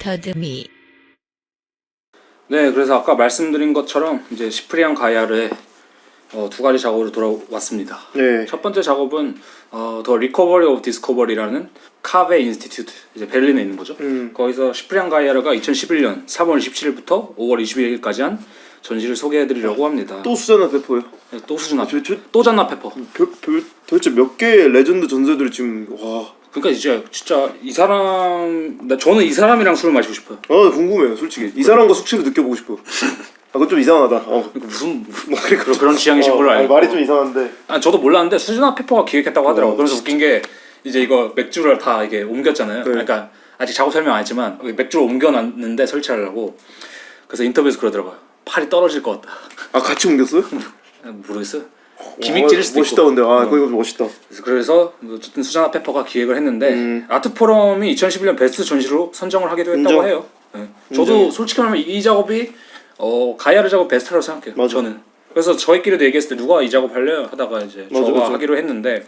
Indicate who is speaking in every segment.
Speaker 1: 더듬이.
Speaker 2: 네, 그래서 아까 말씀드린 것처럼 이제 시프리안 가야르의 두 가지 작업으로 돌아왔습니다.
Speaker 3: 네.
Speaker 2: 첫 번째 작업은 더 리커버리 오브 디스커버리라는 카베 인스티튜트, 이제 베를린에 있는 거죠. 거기서 시프리안 가야르가 2011년 3월 27일부터 5월 22일까지 한 전시를 소개해드리려고 합니다.
Speaker 3: 또 수잔나 페퍼요?
Speaker 2: 네, 또 수준아,
Speaker 3: 저-
Speaker 2: 또 잔나 페퍼.
Speaker 3: 도대체 몇 개의 레전드 전설들이 지금 와.
Speaker 2: 그러니까 이제 진짜 이 사람, 저는 이 사람이랑 술을 마시고 싶어요.
Speaker 3: 궁금해요, 솔직히. 이 사람과 숙취를 느껴보고 싶어. 그건 좀 이상하다.
Speaker 2: 그러니까 무슨 그런 취향이신 걸로 알고.
Speaker 3: 말이 좀 이상한데.
Speaker 2: 저도 몰랐는데 수진아 페퍼가 기획했다고 하더라고. 그래서
Speaker 3: 진짜.
Speaker 2: 웃긴 게 이제 이거 맥주를 다 이게 옮겼잖아요.
Speaker 3: 네.
Speaker 2: 그러니까 아직 작업 설명 안 했지만 맥주를 옮겨놨는데 설치하려고. 그래서 인터뷰에서 그러더라고요. 팔이 떨어질 것 같다.
Speaker 3: 같이 옮겼어요?
Speaker 2: 모르겠어요. 기믹 찔 수도
Speaker 3: 멋있다,
Speaker 2: 있고.
Speaker 3: 근데. 그거 멋있다.
Speaker 2: 그래서 어쨌든 수잔아 페퍼가 기획을 했는데 아트 포럼이 2011년 베스트 전시로 선정을 하기도 했다고
Speaker 3: 인정.
Speaker 2: 해요. 네. 저도 솔직히 말하면 이 작업이 가야르 작업 베스트라고 생각해요.
Speaker 3: 맞아.
Speaker 2: 저는. 그래서 저희끼리도 얘기했을 때 누가 이 작업 할래요? 하다가 이제
Speaker 3: 맞아,
Speaker 2: 저가
Speaker 3: 맞아.
Speaker 2: 하기로 했는데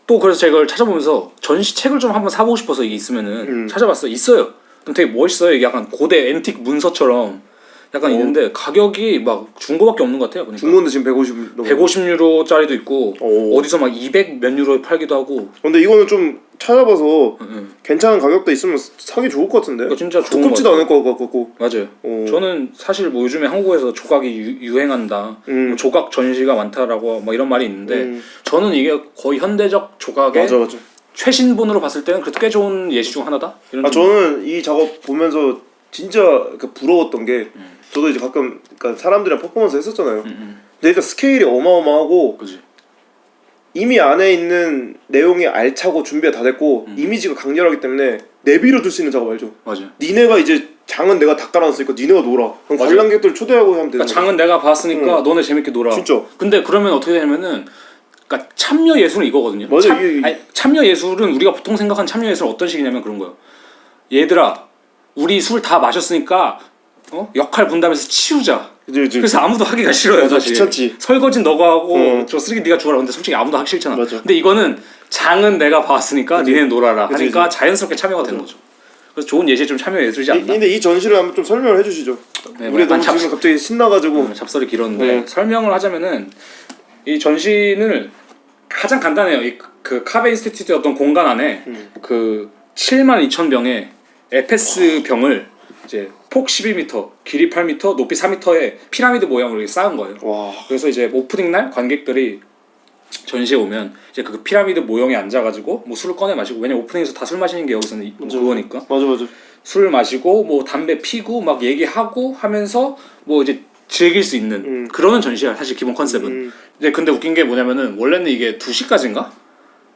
Speaker 2: 또 그래서 제가 이걸 찾아보면서 전시책을 좀 한번 사보고 싶어서 이게 있으면은 찾아봤어요. 있어요. 그럼 되게 멋있어요. 이게 약간 고대 앤틱 문서처럼 약간 있는데 가격이 막 중고밖에 없는 것 같아요. 그러니까.
Speaker 3: 중고인데 지금 150 넘어.
Speaker 2: 150유로짜리도 있고
Speaker 3: 오.
Speaker 2: 어디서 막 200 몇 유로에 팔기도 하고.
Speaker 3: 근데 이거는 좀 찾아봐서 괜찮은 가격대 있으면 사기 좋을 것 같은데.
Speaker 2: 그러니까 진짜 좋은
Speaker 3: 두껍지도
Speaker 2: 것
Speaker 3: 않을 것 같고.
Speaker 2: 맞아요.
Speaker 3: 오.
Speaker 2: 저는 사실 뭐 요즘에 한국에서 조각이 유행한다, 뭐 조각 전시가 많다라고 뭐 이런 말이 있는데 저는 이게 거의 현대적 조각의
Speaker 3: 맞아.
Speaker 2: 최신본으로 봤을 때는 그래도 꽤 좋은 예시 중 하나다. 이런
Speaker 3: 저는 이 작업 보면서 진짜 부러웠던 게 저도 이제 가끔 사람들이랑 퍼포먼스 했었잖아요. 근데 일단 스케일이 어마어마하고
Speaker 2: 그지.
Speaker 3: 이미 안에 있는 내용이 알차고 준비가 다 됐고 이미지가 강렬하기 때문에 내비로 둘 수 있는 작업 알죠?
Speaker 2: 맞아.
Speaker 3: 니네가 이제 장은 내가 다 깔아놨으니까 니네가 놀아. 그럼
Speaker 2: 맞아.
Speaker 3: 관람객들 초대하고 하면 되는
Speaker 2: 그러니까 장은 내가 봤으니까
Speaker 3: 응.
Speaker 2: 너네 재밌게 놀아.
Speaker 3: 진짜.
Speaker 2: 근데 그러면 어떻게 되냐면은 그러니까 참여 예술은 이거거든요.
Speaker 3: 맞아,
Speaker 2: 참여 예술은 우리가 보통 생각하는 참여 예술은 어떤 식이냐면 그런 거예요. 얘들아, 우리 술 다 마셨으니까 역할 분담해서 치우자.
Speaker 3: 그치.
Speaker 2: 그래서 아무도 하기가 싫어요.
Speaker 3: 맞아,
Speaker 2: 사실.
Speaker 3: 귀찮지.
Speaker 2: 설거지는 너가 하고 저 쓰레기 네가 주워라. 근데 솔직히 아무도 하기 싫잖아.
Speaker 3: 맞아.
Speaker 2: 근데 이거는 장은 내가 봤으니까
Speaker 3: 그치.
Speaker 2: 니네 놀아라
Speaker 3: 그치,
Speaker 2: 하니까
Speaker 3: 그치.
Speaker 2: 자연스럽게 참여가 되는 거죠. 그래서 좋은 예시에 좀 참여 예술이지 않나.
Speaker 3: 근데 이 전시를 한번 좀 설명을 해주시죠.
Speaker 2: 네,
Speaker 3: 우리
Speaker 2: 약간
Speaker 3: 너무 지금 갑자기 신나가지고.
Speaker 2: 잡설이 길었는데 설명을 하자면은 이 전시는 가장 간단해요. 그 카베 인스티튜트 어떤 공간 안에 그 72,000병의 에페스 병을 이제 폭 12m, 길이 8m, 높이 4m의 피라미드 모양으로 이렇게 쌓은 거예요.
Speaker 3: 와.
Speaker 2: 그래서 이제 오프닝 날 관객들이 전시에 오면 이제 그 피라미드 모형에 앉아가지고 뭐 술을 꺼내 마시고, 왜냐 오프닝에서 다 술 마시는 게 여기서는 그거니까
Speaker 3: 맞아.
Speaker 2: 술 마시고 뭐 담배 피고 막 얘기하고 하면서 뭐 이제 즐길 수 있는 그러는 전시야 사실 기본 컨셉은. 이제 근데 웃긴 게 뭐냐면은 원래는 이게 2시까지인가?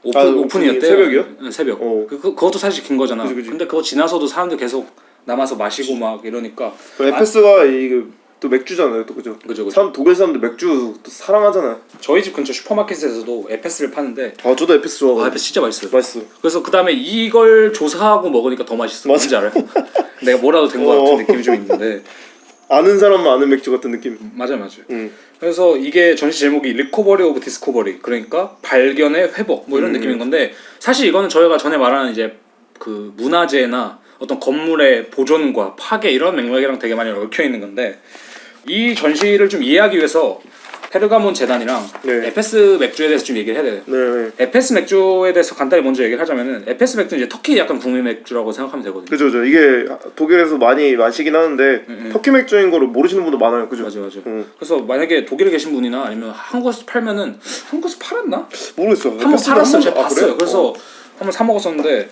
Speaker 2: 오픈이었대요.
Speaker 3: 새벽이요?
Speaker 2: 네, 새벽. 그것도 사실 긴 거잖아.
Speaker 3: 그치.
Speaker 2: 근데 그거 지나서도 사람들 계속 남아서 마시고 막 이러니까.
Speaker 3: 에페스가 이게 또 맥주잖아요, 또 그죠?
Speaker 2: 그죠.
Speaker 3: 독일 사람들 맥주 또 사랑하잖아요.
Speaker 2: 저희 집 근처 슈퍼마켓에서도 에페스를 파는데
Speaker 3: 저도 에페스 좋아하고.
Speaker 2: 에페스 진짜 맛있어요.
Speaker 3: 맛있어.
Speaker 2: 그래서 그 다음에 이걸 조사하고 먹으니까 더 맛있어.
Speaker 3: 맞아.
Speaker 2: 뭔지 알아요? 내가 뭐라도 된 거 같은 느낌이 좀 있는데.
Speaker 3: 아는 사람만 아는 맥주 같은 느낌.
Speaker 2: 맞아요. 그래서 이게 전시 제목이 리커버리 오브 디스커버리, 그러니까 발견의 회복 뭐 이런 느낌인 건데, 사실 이거는 저희가 전에 말하는 이제 그 문화재나 어떤 건물의 보존과 파괴 이런 맥락이랑 되게 많이 얽혀 있는 건데, 이 전시를 좀 이해하기 위해서 페르가몬 재단이랑 에페스 맥주에 대해서 좀 얘기를 해야 돼요.
Speaker 3: 네.
Speaker 2: 에페스 맥주에 대해서 간단히 먼저 얘기를 하자면은, 에페스 맥주는 이제 터키 약간 국민 맥주라고 생각하면 되거든요.
Speaker 3: 그죠. 이게 독일에서 많이 마시긴 하는데 터키 맥주인 거를 모르시는 분도 많아요. 그죠?
Speaker 2: 맞아. 그래서 만약에 독일에 계신 분이나 아니면 한국에서 팔면은, 한국에서 팔았나?
Speaker 3: 모르겠어요.
Speaker 2: 한번 팔았어요. 제가 봤어요.
Speaker 3: 그래?
Speaker 2: 그래서 한번 사 먹었었는데,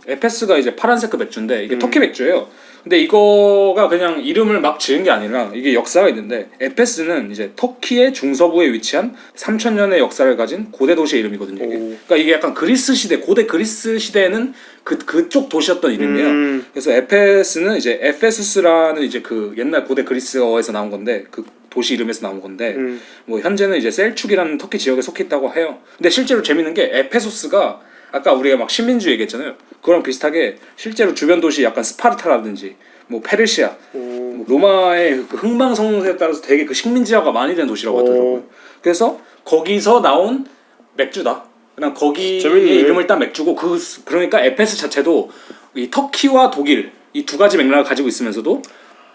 Speaker 2: 에페스가 이제 파란색 그 맥주인데 이게 터키 맥주예요. 근데 이거가 그냥 이름을 막 지은 게 아니라 이게 역사가 있는데, 에페스는 이제 터키의 중서부에 위치한 3,000년의 역사를 가진 고대 도시의 이름이거든요. 이게. 그러니까 이게 약간 그리스 시대, 고대 그리스 시대에는 그쪽 도시였던 이름이에요. 그래서 에페스는 이제 에페수스라는 이제 그 옛날 고대 그리스어에서 나온 건데, 그 도시 이름에서 나온 건데, 뭐 현재는 이제 셀축이라는 터키 지역에 속해 있다고 해요. 근데 실제로 재밌는 게 에페소스가 아까 우리가 막 식민주의 얘기했잖아요. 그거랑 비슷하게 실제로 주변 도시 약간 스파르타라든지 뭐 페르시아, 뭐 로마의 그 흥망성쇠에 따라서 되게 그 식민지화가 많이 된 도시라고 하더라고요. 그래서 거기서 나온 맥주다. 그냥 거기의 이름을 딴 맥주고, 그러니까 에페스 자체도 이 터키와 독일 이 두 가지 맥락을 가지고 있으면서도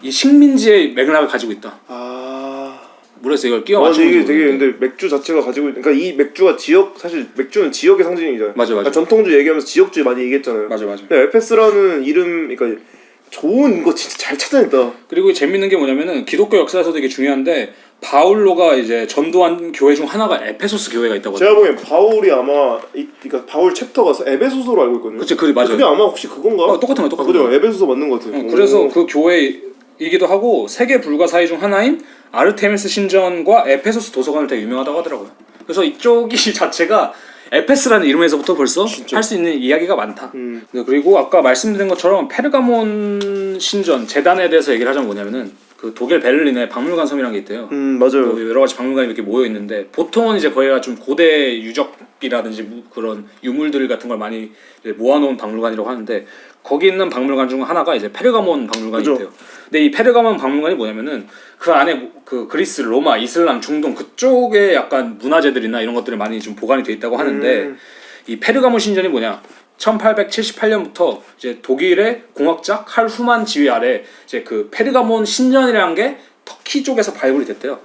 Speaker 2: 이 식민지의 맥락을 가지고 있다. 물에서 이걸 끼워 맞추는
Speaker 3: 이게 되게 근데 맥주 자체가 가지고 그러니까 이 맥주가 사실 맥주는 지역의 상징이잖아요.
Speaker 2: 맞아.
Speaker 3: 그러니까 전통주 얘기하면서 지역주의 많이 얘기했잖아요.
Speaker 2: 맞아.
Speaker 3: 근데 에페스라는 이름 그러니까 좋은 거 진짜 잘 찾아냈다.
Speaker 2: 그리고 재밌는 게 뭐냐면은 기독교 역사에서도 이게 중요한데 바울로가 이제 전도한 교회 중 하나가 에페소스 교회가 있다고
Speaker 3: 제가 보기엔 바울이 아마 그러니까 바울 챕터가 에베소서로 알고 있거든요.
Speaker 2: 그치, 맞아요.
Speaker 3: 그게 아마 혹시 그건가?
Speaker 2: 똑같은 거야.
Speaker 3: 그죠? 에베소서 맞는 것 같아요.
Speaker 2: 그래서 그 교회이기도 하고 세계 불가 사의 중 하나인 아르테미스 신전과 에페소스 도서관을 되게 유명하다고 하더라고요. 그래서 이쪽이 자체가 에페스라는 이름에서부터 벌써 할 수 있는 이야기가 많다. 그리고 아까 말씀드린 것처럼 페르가몬 신전 재단에 대해서 얘기를 하자면 뭐냐면은 그 독일 베를린에 박물관 섬이라는 게 있대요.
Speaker 3: 맞아요.
Speaker 2: 뭐 여러 가지 박물관이 이렇게 모여 있는데 보통은 이제 거기가 좀 고대 유적이라든지 그런 유물들 같은 걸 많이 이제 모아놓은 박물관이라고 하는데 거기 있는 박물관 중 하나가 이제 페르가몬 박물관이
Speaker 3: 그죠.
Speaker 2: 있대요. 근데 이 페르가몬 박물관이 뭐냐면은 그 안에 그 그리스, 로마, 이슬람, 중동 그쪽에 약간 문화재들이나 이런 것들이 많이 좀 보관이 돼 있다고 하는데 이 페르가몬 신전이 뭐냐? 1878년부터 이제 독일의 공학자 칼 후만 지휘 아래 이제 그 페르가몬 신전이라는 게 터키 쪽에서 발굴이 됐대요.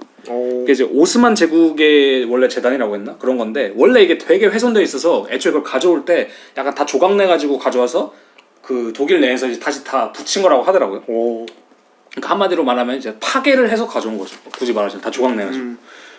Speaker 2: 이게 이제 오스만 제국의 원래 재단이라고 했나 그런 건데 원래 이게 되게 훼손되어 있어서 애초에 그걸 가져올 때 약간 다 조각내 가지고 가져와서 그 독일 내에서 이제 다시 다 붙인 거라고 하더라고요. 그러니까 한마디로 말하면 이제 파괴를 해서 가져온 거죠. 굳이 말하자면 다 조각내 가지고.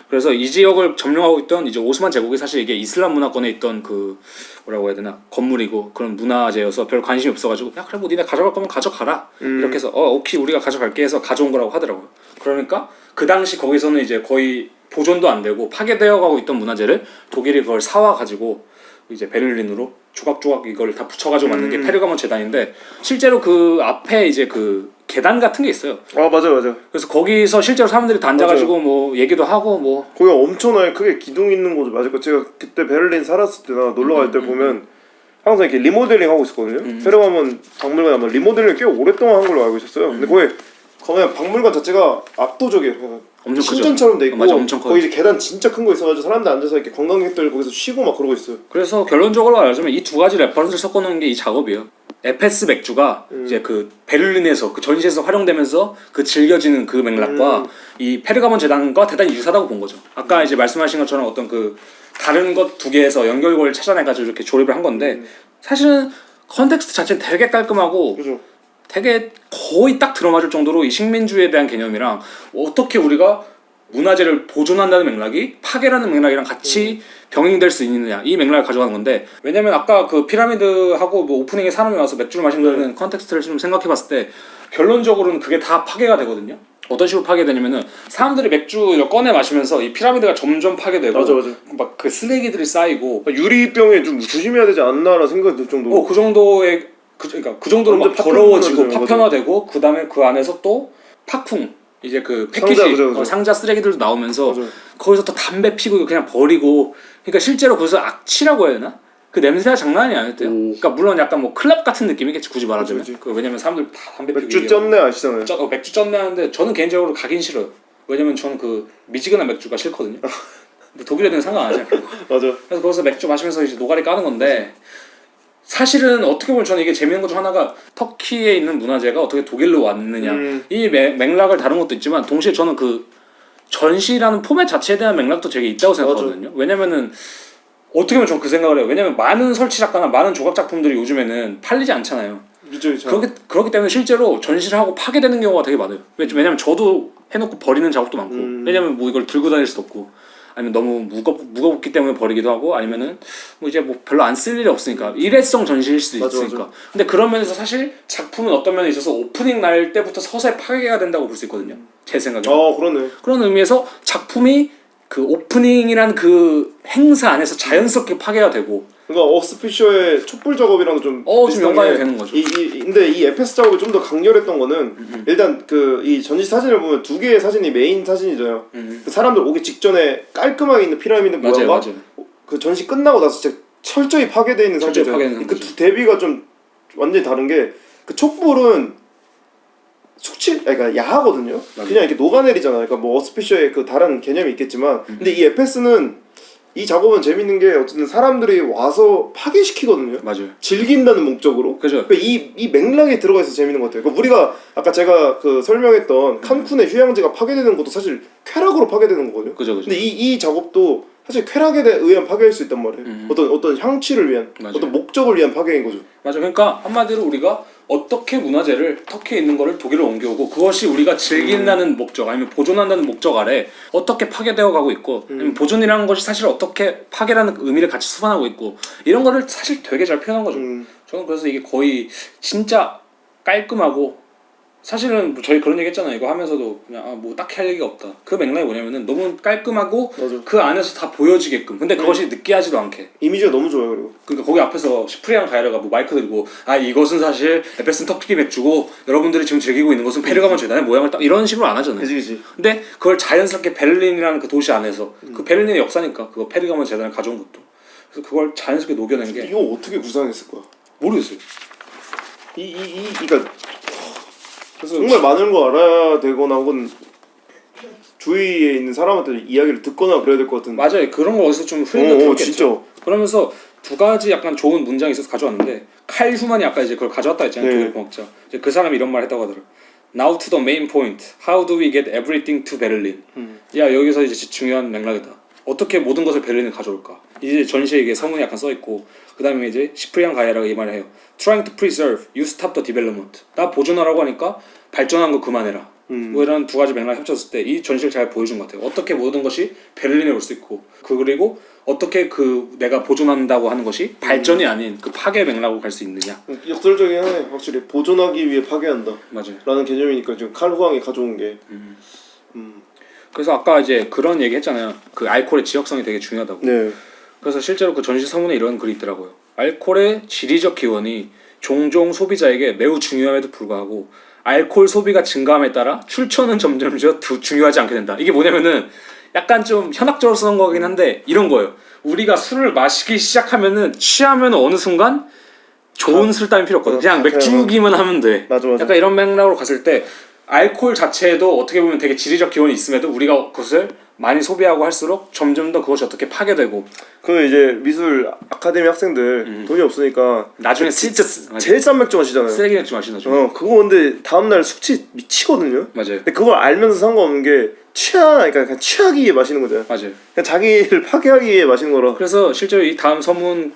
Speaker 2: 그래서 이 지역을 점령하고 있던 이제 오스만 제국이 사실 이게 이슬람 문화권에 있던 그 뭐라고 해야 되나 건물이고 그런 문화재여서 별 관심이 없어가지고 야 그래 뭐 니네 가져갈 거면 가져가라 이렇게 해서 오케이 우리가 가져갈게 해서 가져온 거라고 하더라고요. 그러니까 그 당시 거기서는 이제 거의 보존도 안 되고 파괴되어 가고 있던 문화재를 독일이 그걸 사와 가지고 이제 베를린으로 조각조각 이걸 다 붙여가지고 만든 게 페르가몬 재단인데 실제로 그 앞에 이제 그 계단 같은 게 있어요.
Speaker 3: 맞아.
Speaker 2: 그래서 거기서 실제로 사람들이 다 앉아가지고
Speaker 3: 맞아요.
Speaker 2: 뭐 얘기도 하고 뭐
Speaker 3: 거기가 엄청나게 크게 기둥 있는 곳도 맞을 거. 제가 그때 베를린 살았을 때나 놀러 갈 때 보면 항상 이렇게 리모델링 하고 있었거든요. 페르가몬 박물관 아마 리모델링을 꽤 오랫동안 한 걸로 알고 있었어요. 근데 거기 그냥 박물관 자체가 압도적이에요.
Speaker 2: 엄청
Speaker 3: 신전처럼 돼 있고
Speaker 2: 맞아, 엄청 커요.
Speaker 3: 거기 이제 계단 진짜 큰 거 있어가지고 사람들 앉아서 이렇게 관광객들 거기서 쉬고 막 그러고 있어요.
Speaker 2: 그래서 결론적으로 말하자면 이 두 가지 레퍼런스를 섞어놓은 게 이 작업이에요. 에페스 맥주가 이제 그 베를린에서 그 전시에서 활용되면서 그 즐겨지는 그 맥락과 이 페르가몬 재단과 대단히 유사하다고 본 거죠. 아까 이제 말씀하신 것처럼 어떤 그 다른 것 두 개에서 연결고리를 찾아내가지고 이렇게 조립을 한 건데 사실은 컨텍스트 자체는 되게 깔끔하고
Speaker 3: 그죠.
Speaker 2: 되게 거의 딱 들어맞을 정도로 이 식민주의에 대한 개념이랑 어떻게 우리가 문화재를 보존한다는 맥락이 파괴라는 맥락이랑 같이 병행될 수 있느냐 이 맥락을 가져가는 건데 왜냐면 아까 그 피라미드하고 뭐 오프닝에 사람이 와서 맥주를 마신다는 컨텍스트를 좀 생각해봤을 때 결론적으로는 그게 다 파괴가 되거든요. 어떤 식으로 파괴되냐면은 사람들이 맥주를 꺼내 마시면서 이 피라미드가 점점 파괴되고
Speaker 3: 맞아.
Speaker 2: 막 그 쓰레기들이 쌓이고
Speaker 3: 유리병에 좀 조심해야 되지 않나라는 생각이 들 정도로
Speaker 2: 그 정도의 그러니까 그 정도로 막
Speaker 3: 완전
Speaker 2: 더러워지고
Speaker 3: 파편화되죠,
Speaker 2: 파편화되고 그 다음에 그 안에서 또 팝쿵 이제 그 패키지
Speaker 3: 상자, 그죠.
Speaker 2: 상자 쓰레기들도 나오면서
Speaker 3: 맞아요.
Speaker 2: 거기서 또 담배 피고 그냥 버리고 그러니까 실제로 거기서 악취라고 해야 되나? 그 냄새가 장난이 아니었대요. 그러니까 물론 약간 뭐 클럽 같은 느낌이겠지 굳이 말하자면.
Speaker 3: 그치.
Speaker 2: 왜냐면 사람들 다 담배 피고
Speaker 3: 맥주 쩐내 아시잖아요.
Speaker 2: 맥주 쩐내 하는데 저는 개인적으로 가긴 싫어요. 왜냐면 저는 그 미지근한 맥주가 싫거든요. 근데 독일 애들은 상관 안 하잖아요.
Speaker 3: 맞아.
Speaker 2: 그래서 거기서 맥주 마시면서 이제 노가리 까는 건데 사실은 어떻게 보면 저는 이게 재밌는 것 중 하나가 터키에 있는 문화재가 어떻게 독일로 왔느냐 이 맥락을 다룬 것도 있지만 동시에 저는 그 전시라는 포맷 자체에 대한 맥락도 되게 있다고 생각하거든요. 왜냐면은 어떻게 보면 저는 그 생각을 해요. 왜냐면 많은 설치 작가나 많은 조각 작품들이 요즘에는 팔리지 않잖아요. 그렇기 때문에 실제로 전시를 하고 파괴되는 경우가 되게 많아요. 왜냐면 저도 해놓고 버리는 작업도 많고 왜냐면 뭐 이걸 들고 다닐 수도 없고 아니면 너무 무겁기 때문에 버리기도 하고 아니면은 뭐 이제 뭐 별로 안 쓸 일이 없으니까 일회성 전시일 수도 있으니까. 맞아. 근데 그런 면에서 사실 작품은 어떤 면에 있어서 오프닝 날 때부터 서서히 파괴가 된다고 볼 수 있거든요. 제 생각에.
Speaker 3: 그러네.
Speaker 2: 그런 의미에서 작품이 그 오프닝이란 그 행사 안에서 자연스럽게 파괴가 되고.
Speaker 3: 그러니까 어스피셔의 촛불 작업이랑도 좀
Speaker 2: 좀 연관이 되는 거죠.
Speaker 3: 근데 이 에페스 작업이 좀 더 강렬했던 거는 일단 그 이 전시 사진을 보면 두 개의 사진이 메인 사진이잖아요. 그 사람들 오기 직전에 깔끔하게 있는 피라미드 모양과 그 전시 끝나고 나서 진짜 철저히 파괴되어 있는 상태잖아요. 그 두 대비가 좀 완전히 다른 게 그 촛불은 그러니까 야하거든요. 그냥 이렇게 녹아내리잖아요. 그러니까 뭐 어스피셔의 그 다른 개념이 있겠지만 근데 이 에페스는 이 작업은 재밌는 게 어쨌든 사람들이 와서 파괴시키거든요.
Speaker 2: 맞아요.
Speaker 3: 즐긴다는 목적으로.
Speaker 2: 그죠.
Speaker 3: 그러니까 이 맥락이 들어가 있어서 재밌는 것 같아요. 그러니까 우리가 아까 제가 그 설명했던 칸쿤의 휴양지가 파괴되는 것도 사실 쾌락으로 파괴되는 거거든요.
Speaker 2: 그죠, 그죠.
Speaker 3: 근데 이 작업도 사실 쾌락에 의한 파괴일 수 있단 말이에요. 어떤 향취를 위한
Speaker 2: 맞아요.
Speaker 3: 어떤 목적을 위한 파괴인 거죠.
Speaker 2: 맞아. 그러니까 한마디로 우리가 어떻게 문화재를 터키에 있는 거를 독일로 옮겨오고 그것이 우리가 즐긴다는 목적 아니면 보존한다는 목적 아래 어떻게 파괴되어 가고 있고 아니면 보존이라는 것이 사실 어떻게 파괴라는 의미를 같이 수반하고 있고 이런 거를 사실 되게 잘 표현한 거죠. 저는 그래서 이게 거의 진짜 깔끔하고 사실은 뭐 저희 그런 얘기 했잖아요. 이거 하면서도 그냥 뭐 딱히 할 얘기가 없다. 그 맥락이 뭐냐면은 너무 깔끔하고
Speaker 3: 맞아.
Speaker 2: 그 안에서 다 보여지게끔 근데 그것이 느끼하지도 않게
Speaker 3: 이미지가 너무 좋아요. 그리고
Speaker 2: 그러니까 거기 앞에서 시프리안 가이라가 뭐 마이크 들고 이것은 사실 에페슨 터키 맥주고 여러분들이 지금 즐기고 있는 것은 페르가몬 재단의 모양을 딱 이런 식으로 안 하잖아요.
Speaker 3: 그지.
Speaker 2: 근데 그걸 자연스럽게 베를린이라는 그 도시 안에서 그 베를린의 역사니까 그거 페르가몬 재단을 가져온 것도 그래서 그걸 자연스럽게 녹여낸 게
Speaker 3: 이거 어떻게 구상했을 거야?
Speaker 2: 모르겠어요.
Speaker 3: 그러니까
Speaker 2: 그래서
Speaker 3: 정말 많은 거 알아야 되거나 혹은 주위에 있는 사람한테 이야기를 듣거나 그래야 될 것 같은데.
Speaker 2: 맞아요. 그런 거 어디서 좀 흐리게 들었겠죠.
Speaker 3: 진짜.
Speaker 2: 그러면서 두 가지 약간 좋은 문장이 있어서 가져왔는데 칼 휴만이 아까 이제 그걸 가져왔다 했잖아요.
Speaker 3: 네.
Speaker 2: 독일 공학자. 이제 그 사람이 이런 말 했다고 하더라고요. Now to the main point. How do we get everything to Berlin? 야 여기서 이제 중요한 맥락이다. 어떻게 모든 것을 베를린에 가져올까? 이제 전시에 이게 서문이 약간 써 있고 그 다음에 이제 시프리안 가이아라가 이 말을 해요. Trying to preserve, you stop the development. 나 보존하라고 하니까 발전한 거 그만해라. 뭐 이런 두 가지 맥락 합쳤을 때 이 전시를 잘 보여준 것 같아요. 어떻게 모든 것이 베를린에 올 수 있고 그리고 어떻게 그 내가 보존한다고 하는 것이 발전이 아닌 그 파괴 맥락으로 갈 수 있느냐.
Speaker 3: 역설적이긴 하네. 확실히 보존하기 위해 파괴한다.
Speaker 2: 맞아요.
Speaker 3: 라는 개념이니까 지금 칼 후앙이 가져온 게.
Speaker 2: 그래서 아까 이제 그런 얘기 했잖아요. 그 알코올의 지역성이 되게 중요하다고.
Speaker 3: 네.
Speaker 2: 그래서 실제로 그 전시 서문에 이런 글이 있더라고요. 알코올의 지리적 기원이 종종 소비자에게 매우 중요함에도 불구하고 알코올 소비가 증가함에 따라 출처는 점점 중요하지 않게 된다. 이게 뭐냐면은 약간 좀 현학적으로 쓰는 거긴 한데 이런 거예요. 우리가 술을 마시기 시작하면은 취하면 어느 순간 좋은 술 따윈 필요 없거든. 그냥 맥주기만 하면 돼.
Speaker 3: 맞아.
Speaker 2: 약간 이런 맥락으로 갔을 때 알코올 자체에도 어떻게 보면 되게 지리적 기원이 있음에도 우리가 그것을 많이 소비하고 할수록 점점 더 그것이 어떻게 파괴되고
Speaker 3: 그 이제 미술 아카데미 학생들 돈이 없으니까
Speaker 2: 나중에 진짜
Speaker 3: 제일 싼 맥주 마시잖아요.
Speaker 2: 쓰레기 맥주 마시는 죠.
Speaker 3: 그거 근데 다음날 숙취 미치거든요.
Speaker 2: 맞아요.
Speaker 3: 근데 그걸 알면서 상관없는 게 그러니까 그냥 취하기 위해 마시는 거잖아요.
Speaker 2: 맞아요.
Speaker 3: 그냥 자기를 파괴하기 위해 마시는 거라.
Speaker 2: 그래서 실제로 이 다음 서문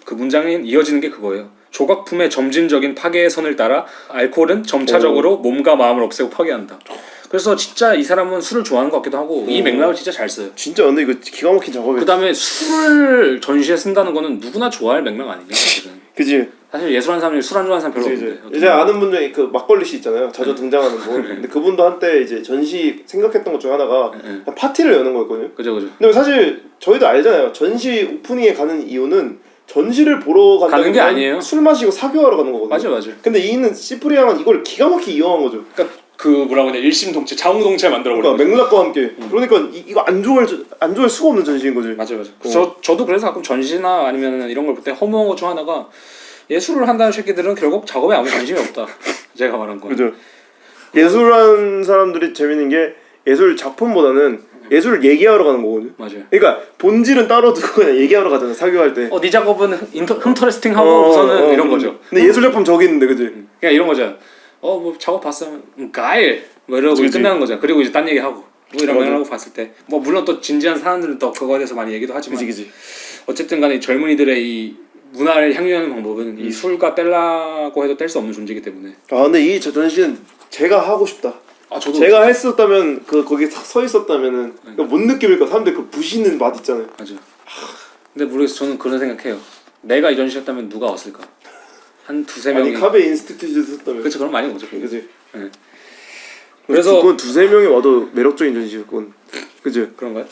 Speaker 2: 그 문장이 이어지는 게 그거예요. 조각품의 점진적인 파괴의 선을 따라 알코올은 점차적으로 몸과 마음을 없애고 파괴한다. 그래서 진짜 이 사람은 술을 좋아하는 것 같기도 하고 이 맥락을 진짜 잘 써요.
Speaker 3: 진짜 근데 이거 기가 막힌 작업이에요.
Speaker 2: 그 다음에 술을 전시에 쓴다는 거는 누구나 좋아할 맥락 아니냐 사실은.
Speaker 3: 그지.
Speaker 2: 사실 예술하는 사람이 술 안 좋아하는 사람 별로
Speaker 3: 그치,
Speaker 2: 없는데.
Speaker 3: 이제 아는 분 중에 그 막걸리 씨 있잖아요. 자주 등장하는 분. 근데 그분도 한때 이제 전시 생각했던 것 중 하나가 파티를 여는 거였거든요.
Speaker 2: 그죠.
Speaker 3: 근데 사실 저희도 알잖아요. 전시 오프닝에 가는 이유는 전시를 보러
Speaker 2: 가는 게 아니에요.
Speaker 3: 술 마시고 사교하러 가는 거거든요.
Speaker 2: 맞아.
Speaker 3: 근데 이는 시프리앙은 이걸 기가 막히게 이용한 거죠.
Speaker 2: 그러니까 그 뭐라고 하냐 일심동체 자웅동체 만들어 버린
Speaker 3: 그러니까
Speaker 2: 거죠.
Speaker 3: 맥락과 함께. 그러니까 이거 안 좋아할 수가 없는 전시인 거지.
Speaker 2: 맞아. 저도 그래서 가끔 전시나 아니면 이런 걸 볼 때 허무한 것 중 하나가 예술을 한다는 새끼들은 결국 작업에 아무 관심이 없다. 제가 말한 거.
Speaker 3: 그죠. 예술하는 사람들이 재밌는 게 예술 작품보다는 예술을 얘기하러 가는 거거든요.
Speaker 2: 맞아요.
Speaker 3: 그러니까 본질은 따로 두고 그냥 얘기하러 가잖아. 사교할 때.
Speaker 2: 네 작업은 흥터레스팅하고 우선은 이런 거죠.
Speaker 3: 근데 예술 작품 저기 있는데 그지?
Speaker 2: 그냥 이런 거죠. 뭐 작업 봤어? 가일 뭐 이러고
Speaker 3: 그치.
Speaker 2: 끝나는 거죠. 그리고 이제 딴 얘기 하고 뭐 이런
Speaker 3: 맞아.
Speaker 2: 맥락을 봤을 때 뭐 물론 또 진지한 사람들은 또 그거에 대해서 많이 얘기도 하지만
Speaker 3: 그지.
Speaker 2: 어쨌든 간에 젊은이들의 이 문화를 향유하는 방법은 이 술과 뗄라고 해도 뗄 수 없는 존재이기 때문에.
Speaker 3: 근데 이 전시는 제가 하고 싶다.
Speaker 2: 저도
Speaker 3: 제가 했었다면 거기 서 있었다면은 뭔 느낌일까? 사람들 그 부시는 맛 있잖아요.
Speaker 2: 맞아. 근데 모르겠어. 저는 그런 생각해요. 내가 이 전시였다면 누가 왔을까? 한 두세 명이.
Speaker 3: 아니 카베 인스티튜트 썼다면.
Speaker 2: 그렇죠. 그럼 많이 오죠.
Speaker 3: 그지.
Speaker 2: 네. 그래서
Speaker 3: 그건 두세 명이 와도 매력적인 전시일 건. 그지.
Speaker 2: 그런가요?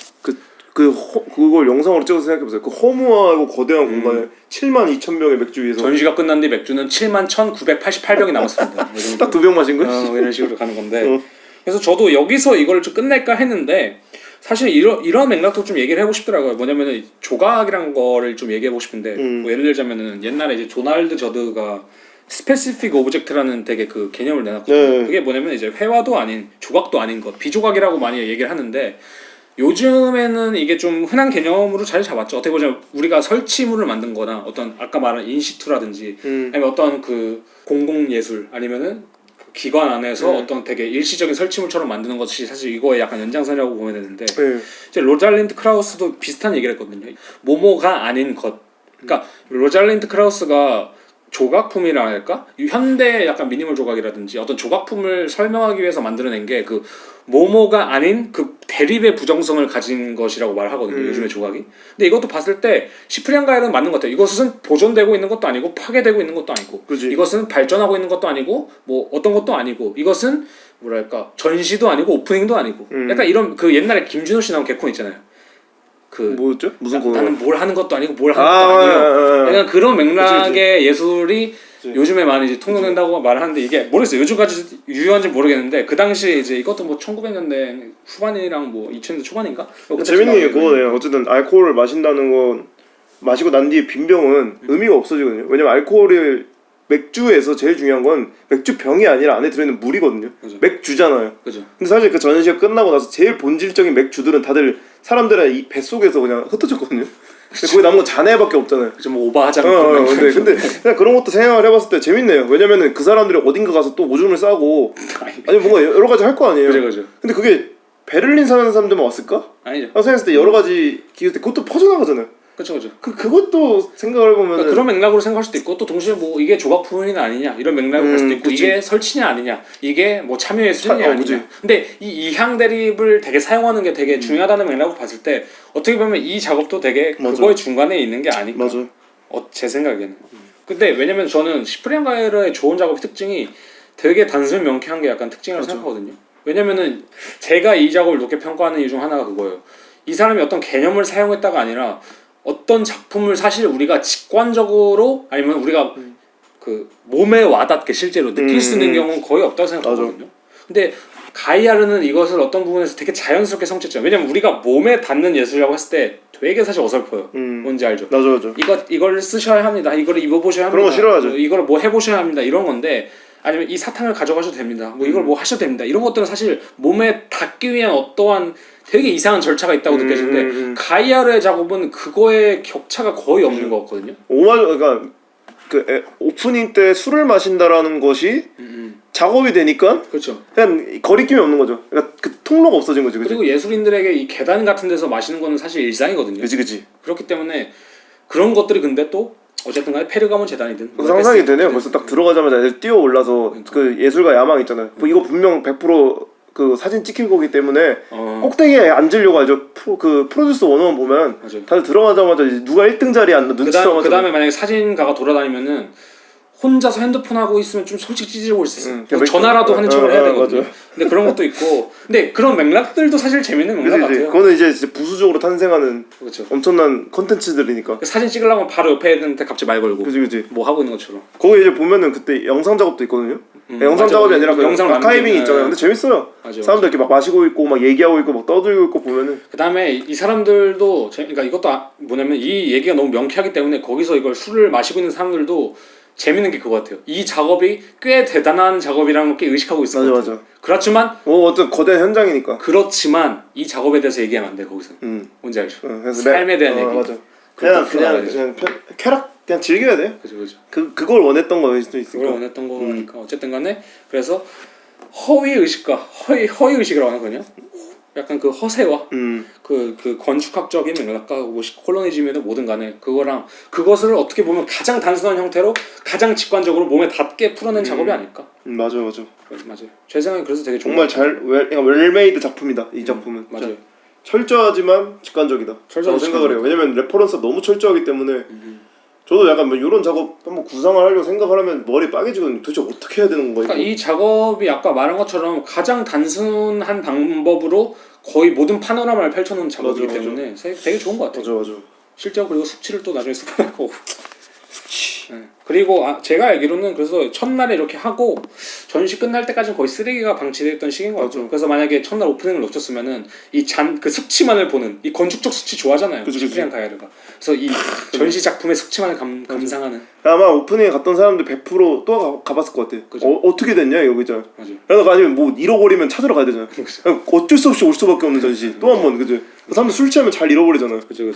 Speaker 3: 그걸 영상으로 찍어서 생각해보세요. 그 허무하고 거대한 공간에 72,000병의 맥주 위에서
Speaker 2: 전시가 끝난 뒤 맥주는 71,988병이 남았습니다.
Speaker 3: 딱 두 병 마신 거지?
Speaker 2: 이런 식으로 가는 건데. 그래서 저도 여기서 이걸 좀 끝낼까 했는데 사실 이런 맥락도 좀 얘기를 해보고 싶더라고요. 뭐냐면은 조각이란 거를 좀 얘기해보고 싶은데 뭐 예를 들자면은 옛날에 이제 도널드 저드가 스페시픽 오브젝트라는 되게 그 개념을 내놨거든요.
Speaker 3: 네.
Speaker 2: 그게 뭐냐면 이제 회화도 아닌 조각도 아닌 것, 비조각이라고 많이 얘기를 하는데 요즘에는 이게 좀 흔한 개념으로 자리 잡았죠. 어떻게 보자면 우리가 설치물을 만든거나 어떤 아까 말한 인시투라든지 아니면 어떤 그 공공예술 아니면은 그 기관 안에서 어떤 되게 일시적인 설치물처럼 만드는 것이 사실 이거의 약간 연장선이라고 보면 되는데 이제 로잘린드 크라우스도 비슷한 얘기를 했거든요. 모모가 아닌 것. 그러니까 로잘린드 크라우스가 조각품이라 할까? 현대 약간 미니멀 조각이라든지 어떤 조각품을 설명하기 위해서 만들어낸 게 그 모모가 아닌 그 대립의 부정성을 가진 것이라고 말하거든요. 요즘의 조각이. 근데 이것도 봤을 때 시프리안 가일은 맞는 것 같아요. 이것은 보존되고 있는 것도 아니고 파괴되고 있는 것도 아니고
Speaker 3: 그치.
Speaker 2: 이것은 발전하고 있는 것도 아니고 뭐 어떤 것도 아니고 이것은 뭐랄까 전시도 아니고 오프닝도 아니고 약간 이런 그 옛날에 김준호 씨 나온 개콘 있잖아요. 그
Speaker 3: 뭐였죠? 무슨 거?
Speaker 2: 나는 뭘 하는 것도 아니고 뭘 하는 것도 아니에요. 약간 그런 맥락의 예술이 요즘에 많이 이제 통용된다고 말하는데 이게 모르겠어요. 요즘까지 유효한지 모르겠는데 그 당시에 이제 이것도 뭐 1900년대 후반이랑 뭐 2000년대 초반인가?
Speaker 3: 재밌는 게 그거네요. 어쨌든 알코올을 마신다는 건 마시고 난 뒤에 빈 병은 의미가 없어지거든요. 왜냐면 알코올을 맥주에서 제일 중요한 건 맥주 병이 아니라 안에 들어있는 물이거든요.
Speaker 2: 그죠.
Speaker 3: 맥주잖아요.
Speaker 2: 그죠.
Speaker 3: 근데 사실 그 전시가 끝나고 나서 제일 본질적인 맥주들은 다들 사람들의 이 뱃속에서 그냥 흩어졌거든요. 근데 거기 남은 건 잔해밖에 없잖아요.
Speaker 2: 좀 오버하자.
Speaker 3: 근데 그냥 그런 것도 생각을 해봤을 때 재밌네요. 왜냐면은 그 사람들이 어딘가 가서 또 오줌을 싸고 아니 뭔가 여러 가지 할 거 아니에요.
Speaker 2: 그죠.
Speaker 3: 근데 그게 베를린 사는 사람들만 왔을까?
Speaker 2: 아니죠.
Speaker 3: 생각했을 때 여러 가지 기회 때 그것도 퍼져나가잖아요.
Speaker 2: 그렇죠.
Speaker 3: 그것도 생각을 해보면
Speaker 2: 그러니까 그런 맥락으로 생각할 수도 있고 또 동시에 뭐 이게 조각품이냐 아니냐 이런 맥락으로 볼 수도 있고
Speaker 3: 그치.
Speaker 2: 이게 설치냐 아니냐 이게 뭐 참여예술이냐 아니냐.
Speaker 3: 그치.
Speaker 2: 근데 이 이향 대립을 되게 사용하는 게 되게 중요하다는 맥락으로 봤을 때 어떻게 보면 이 작업도 되게
Speaker 3: 맞아.
Speaker 2: 그거의 중간에 있는 게 아닐까.
Speaker 3: 맞아.
Speaker 2: 제 생각에는. 근데 왜냐면 저는 시프리안 가이르의 좋은 작업의 특징이 되게 단순 명쾌한 게 약간 특징이라고 생각하거든요. 왜냐면은 제가 이 작업을 높게 평가하는 이유 중 하나가 그거예요. 이 사람이 어떤 개념을 사용했다가 아니라 어떤 작품을 사실 우리가 직관적으로 아니면 우리가 그 몸에 와닿게 실제로 느낄 수 있는 경우는 거의 없다고 생각하거든요. 근데 가이아르는 이것을 어떤 부분에서 되게 자연스럽게 성취했죠. 왜냐면 우리가 몸에 닿는 예술이라고 했을 때 되게 사실 어설퍼요. 뭔지 알죠?
Speaker 3: 맞아.
Speaker 2: 이걸 쓰셔야 합니다. 이걸 입어보셔야 합니다.
Speaker 3: 그런 거 싫어하죠.
Speaker 2: 이걸 뭐 해보셔야 합니다. 이런 건데 아니면 이 사탕을 가져가셔도 됩니다. 뭐 이걸 뭐 하셔도 됩니다. 이런 것들은 사실 몸에 닿기 위한 어떠한 되게 이상한 절차가 있다고 느껴지는데 가이아르의 작업은 그거의 격차가 거의 없는 것 같거든요.
Speaker 3: 그러니까 오프닝 때 술을 마신다라는 것이 작업이 되니까
Speaker 2: 그렇죠.
Speaker 3: 그냥 거리낌이 없는 거죠. 그러니까 그 통로가 없어진 거지.
Speaker 2: 그리고 예술인들에게 이 계단 같은 데서 마시는 거는 사실 일상이거든요.
Speaker 3: 그치.
Speaker 2: 그렇기 때문에 그런 것들이 근데 또 어쨌든 간에 페르가몬 재단이든
Speaker 3: 상상이 되네요. 벌써 딱 들어가자마자 애들 뛰어 올라서 그 예술가 야망 있잖아요. 뭐 이거 분명 100% 사진 찍힐 거기 때문에 꼭대기에 앉으려고 하죠. 그 프로듀스 101 보면
Speaker 2: 맞아요.
Speaker 3: 다들 들어가자마자 이제 누가 1등 자리에 앉나 눈치싸움.
Speaker 2: 그 다음에 만약에 사진가가 돌아다니면은 혼자서 핸드폰 하고 있으면 좀 솔직히 찌질고 있어요. 전화라도 하는 척을 해야 되거든요. 근데 그런 것도 있고, 근데 그런 맥락들도 사실 재밌는 맥락 같아요.
Speaker 3: 그거는 이제 진짜 부수적으로 탄생하는
Speaker 2: 그렇죠.
Speaker 3: 엄청난 컨텐츠들이니까.
Speaker 2: 사진 찍으려면 바로 옆에 있는데 갑자기 말 걸고.
Speaker 3: 그치.
Speaker 2: 뭐 하고 있는 것처럼.
Speaker 3: 거기 이제 보면은 그때 영상 작업도 있거든요. 영상 작업이 아니라 그 영상 아카이빙이 있잖아요. 근데 재밌어요. 사람들 이렇게 막 마시고 있고 막 얘기하고 있고 막 떠들고 있고 보면은.
Speaker 2: 그 다음에 이 사람들도 그러니까 이것도 뭐냐면 이 얘기가 너무 명쾌하기 때문에 거기서 이걸 술을 마시고 있는 사람들도 재밌는 게 그거 같아요. 이 작업이 꽤 대단한 작업이라는 걸 꽤 의식하고 있어요.
Speaker 3: 맞아.
Speaker 2: 그렇지만
Speaker 3: 어떤 거대한 현장이니까.
Speaker 2: 그렇지만 이 작업에 대해서 얘기하면 안 돼 거기서. 뭔지 알죠? 삶에 대한 얘기.
Speaker 3: 맞아. 그냥 쾌락 그냥 즐겨야 돼요.
Speaker 2: 그죠.
Speaker 3: 그걸 원했던 거일 수도 있으니까.
Speaker 2: 그걸 원했던 거니까 어쨌든 간에 그래서 허위 의식과 허위 의식이라고 하거든요. 약간 그 허세와 그 건축학적인 맥락과 콜로니즘이든 뭐든 간에 그거랑 그것을 어떻게 보면 가장 단순한 형태로 가장 직관적으로 몸에 닿게 풀어낸 작업이 아닐까.
Speaker 3: 맞아요.
Speaker 2: 제 생각엔 그래서 되게
Speaker 3: 정말 웰메이드 작품이다. 이 작품은.
Speaker 2: 맞아요.
Speaker 3: 철저하지만 직관적이다. 라고 생각을 해요. 왜냐면 레퍼런스가 너무 철저하기 때문에 저도 약간 뭐 이런 작업 한번 구상을 하려고 생각을 하면 머리 빠개지거든요. 도대체 어떻게 해야 되는 건가?
Speaker 2: 그러니까 이 작업이 아까 말한 것처럼 가장 단순한 방법으로 거의 모든 파노라마를 펼쳐놓은 작업이기 때문에 되게 좋은 것 같아요.
Speaker 3: 맞아.
Speaker 2: 실제로 그리고 숙취를 또 나중에 수반할 거고.
Speaker 3: 숙취.
Speaker 2: 그리고 제가 알기로는 그래서 첫날에 이렇게 하고 전시 끝날 때까지는 거의 쓰레기가 방치됐던 시기인 것 같아요. 그래서 만약에 첫날 오프닝을 놓쳤으면은 이 그 숙취만을 보는 이 건축적 숙취 좋아하잖아요. 시프리안 카야르가. 그래서 이 전시 작품의 숙취만을 감상하는.
Speaker 3: 아마 오프닝에 갔던 사람들 100%또 가봤을 것 같아. 어떻게 됐냐 이거 그죠?
Speaker 2: 맞아.
Speaker 3: 그러다가 아니면 뭐 잃어버리면 찾으러 가야 되잖아. 어쩔 수 없이 올 수밖에 없는 전시. 또 한 번 그죠? 사람들 술 취하면 잘 잃어버리잖아.
Speaker 2: 그죠.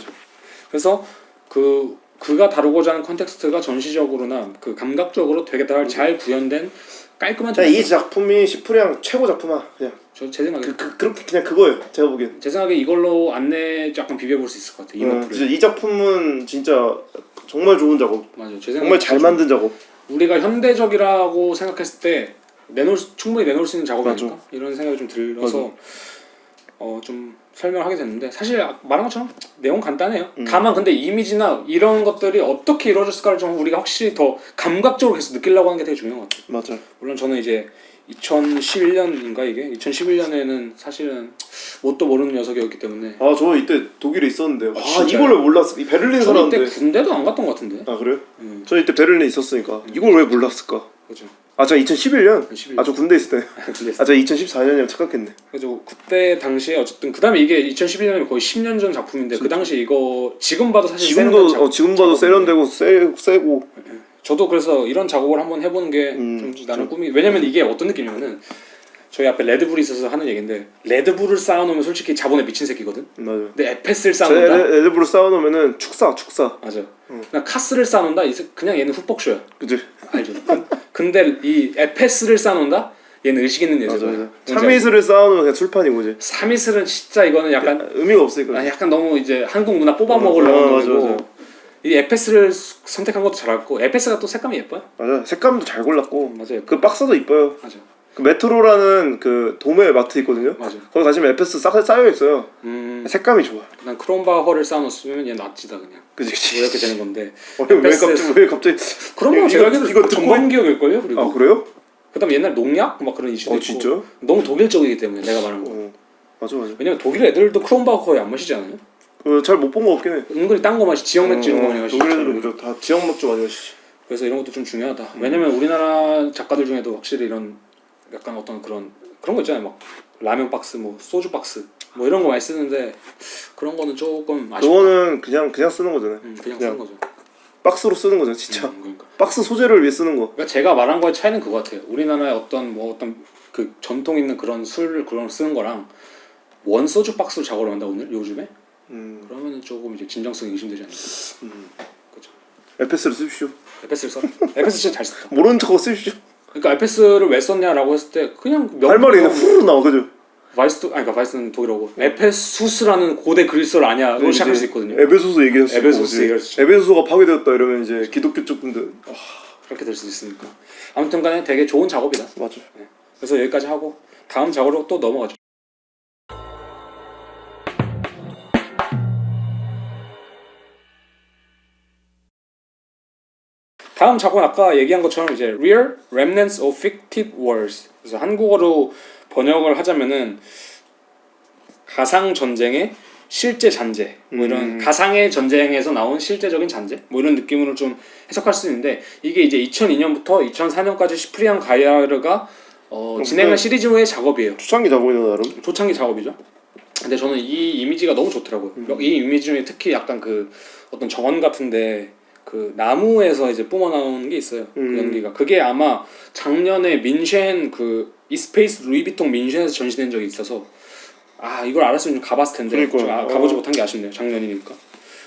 Speaker 2: 그래서 그가 다루고자 하는 컨텍스트가 전시적으로나 그 감각적으로 되게 잘 구현된 깔끔한 작품.
Speaker 3: 이 작품이 시프리앙 최고 작품아 그냥.
Speaker 2: 제 생각에
Speaker 3: 그렇게 그냥 그거예요. 제가 보기엔.
Speaker 2: 제 생각에 이걸로 안내 약간 비벼볼 수 있을 것 같아.
Speaker 3: 진짜 이 작품은 진짜 정말 좋은 작업.
Speaker 2: 맞아요. 제 생각에
Speaker 3: 정말 잘 만든 작업.
Speaker 2: 우리가 현대적이라고 생각했을 때 충분히 내놓을 수 있는 작업이 아닐까? 이런 생각이 좀 들어서 좀 설명하게 됐는데 사실 말한 것처럼 내용 간단해요. 다만 근데 이미지나 이런 것들이 어떻게 이루어졌을까를 좀 우리가 확실히 더 감각적으로 계속 느끼려고 하는 게 되게 중요한 것 같아요.
Speaker 3: 맞아.
Speaker 2: 물론 저는 이제 2011년인가 이게 2011년에는 사실은 뭣도 모르는 녀석이었기 때문에
Speaker 3: 저 이때 독일에 있었는데
Speaker 2: 진짜요?
Speaker 3: 이걸 왜 몰랐어? 이 베를린
Speaker 2: 저는
Speaker 3: 살았는데.
Speaker 2: 이때 군대도 안 갔던 것 같은데.
Speaker 3: 그래요? 저 이때 베를린에 있었으니까 이걸 왜 몰랐을까?
Speaker 2: 그죠.
Speaker 3: 저 2011년?
Speaker 2: 2011년.
Speaker 3: 저 군대 있을 때. 저 2014년이면 착각했네.
Speaker 2: 그래서 그때 당시에 어쨌든 그 다음에 이게 2011년이면 거의 10년 전 작품인데 그 당시 이거 지금 봐도 사실
Speaker 3: 지금 봐도 세련되고 세고.
Speaker 2: 저도 그래서 이런 작업을 한번 해보는 게 좀 나는 꿈이. 왜냐면 이게 어떤 느낌이냐면은 저희 앞에 레드불이 있어서 하는 얘긴데 레드불을 쌓아놓으면 솔직히 자본에 미친 새끼거든.
Speaker 3: 맞아.
Speaker 2: 근데 에페스를 쌓아놓는다.
Speaker 3: 레드불을 쌓아놓으면은 축사.
Speaker 2: 맞아. 그냥 카스를 쌓아놓는다. 그냥 얘는 훅벅쇼야.
Speaker 3: 그치.
Speaker 2: 알죠. 근데 이 에페스를 쌓아놓는다. 얘는 의식 있는 예술이야.
Speaker 3: 참이슬을 쌓아놓으면 그냥 술판이고 이제.
Speaker 2: 참이슬은 진짜 이거는 약간
Speaker 3: 의미가 없으니까.
Speaker 2: 약간 너무 이제 한국 문화 뽑아 먹으려고 하는 거고. 이 에페스를 선택한 것도 잘했고 에페스가 또 색감이 예뻐요.
Speaker 3: 맞아. 색감도 잘 골랐고.
Speaker 2: 맞아요.
Speaker 3: 그 박스도 이뻐요.
Speaker 2: 맞아.
Speaker 3: 그 메트로라는 그 도매 마트 있거든요.
Speaker 2: 맞아.
Speaker 3: 거기 가시면 에페스 쌓여 있어요. 색감이 좋아.
Speaker 2: 난 크롬바허를 쌓아놓으면 얘 낫지다 그냥.
Speaker 3: 그치.
Speaker 2: 뭐 이렇게 되는 건데.
Speaker 3: 왜 갑자기?
Speaker 2: 그런 거 제가 알기로
Speaker 3: 이거
Speaker 2: 정범기억일 걸요. 그리고.
Speaker 3: 그래요?
Speaker 2: 그다음에 옛날 농약 막 그런 이슈도 있고.
Speaker 3: 진짜?
Speaker 2: 너무 독일적이기 때문에 내가 말한 거.
Speaker 3: 맞아.
Speaker 2: 왜냐면 독일 애들도 크롬바허 거의 안 마시지 않아요?
Speaker 3: 잘 못 본 거 없긴 해.
Speaker 2: 은근히 딴 거 마시, 지역 맥주 이런 거 많이 마시지.
Speaker 3: 독일 애들은 무조건 다 지역 맥주 많이 마시지.
Speaker 2: 그래서 이런 것도 좀 중요하다. 왜냐면 우리나라 작가들 중에도 확실히 이런 약간 어떤 그런 거 있잖아요. 막 라면 박스, 뭐 소주 박스, 뭐 이런 거 많이 쓰는데 그런 거는 조금 아쉽다.
Speaker 3: 그거는 그냥 쓰는 거잖아요.
Speaker 2: 그냥 쓰는 거죠.
Speaker 3: 박스로 쓰는 거잖아, 진짜.
Speaker 2: 그러니까.
Speaker 3: 박스 소재를 위해 쓰는 거.
Speaker 2: 그러니까 제가 말한 거의 차이는 그거 같아요. 우리나라의 어떤 그 전통 있는 그런 술을 그런 쓰는 거랑 원 소주 박스로 작업을 한다 오늘 요즘에. 그러면은 조금 이제 진정성이 의심되지 않을까. 그렇죠.
Speaker 3: 에페스를 쓰십시오.
Speaker 2: 에페스를 써. 에페스 진짜 잘 썼다.
Speaker 3: 모르는 척하고 쓰십시오.
Speaker 2: 그러니까 에페스를 왜 썼냐라고 했을 때 그냥
Speaker 3: 할 말이 그냥 후루룩 나와, 그죠?
Speaker 2: 그러니까 바이스는 독일어고 에페수스라는 고대 그리스어를 아냐로 시작할 수 있거든요.
Speaker 3: 에베소서 얘기할 수 있고.
Speaker 2: 에베소스 얘기할 수 있죠.
Speaker 3: 에베소서가 파괴되었다 이러면 이제 기독교 쪽 분들
Speaker 2: 그렇게 될 수 있으니까. 아무튼간에 되게 좋은 작업이다.
Speaker 3: 맞아.
Speaker 2: 네. 그래서 여기까지 하고 다음 작업으로 또 넘어가죠. 다음 작업은 아까 얘기한 것처럼 이제 Real Remnants of Fictive Wars. 그래서 한국어로 번역을 하자면은 가상 전쟁의 실제 잔재, 뭐 이런 가상의 전쟁에서 나온 실제적인 잔재, 뭐 이런 느낌으로 좀 해석할 수 있는데 이게 이제 2002년부터 2004년까지 시프리안 가이아르가 진행한 시리즈의 작업이에요.
Speaker 3: 초창기 작업이나 나름.
Speaker 2: 초창기 작업이죠. 근데 저는 이 이미지가 너무 좋더라고요. 이 이미지 중에 특히 약간 그 어떤 정원 같은데 그 나무에서 이제 뿜어 나오는 게 있어요. 그 연기가. 그게 아마 작년에 민쉔 그 이스페이스 루이비통 민쉔에서 전시된 적이 있어서 이걸 알았으면 좀 가봤을 텐데 좀 가보지 못한 게 아쉽네요. 작년이니까.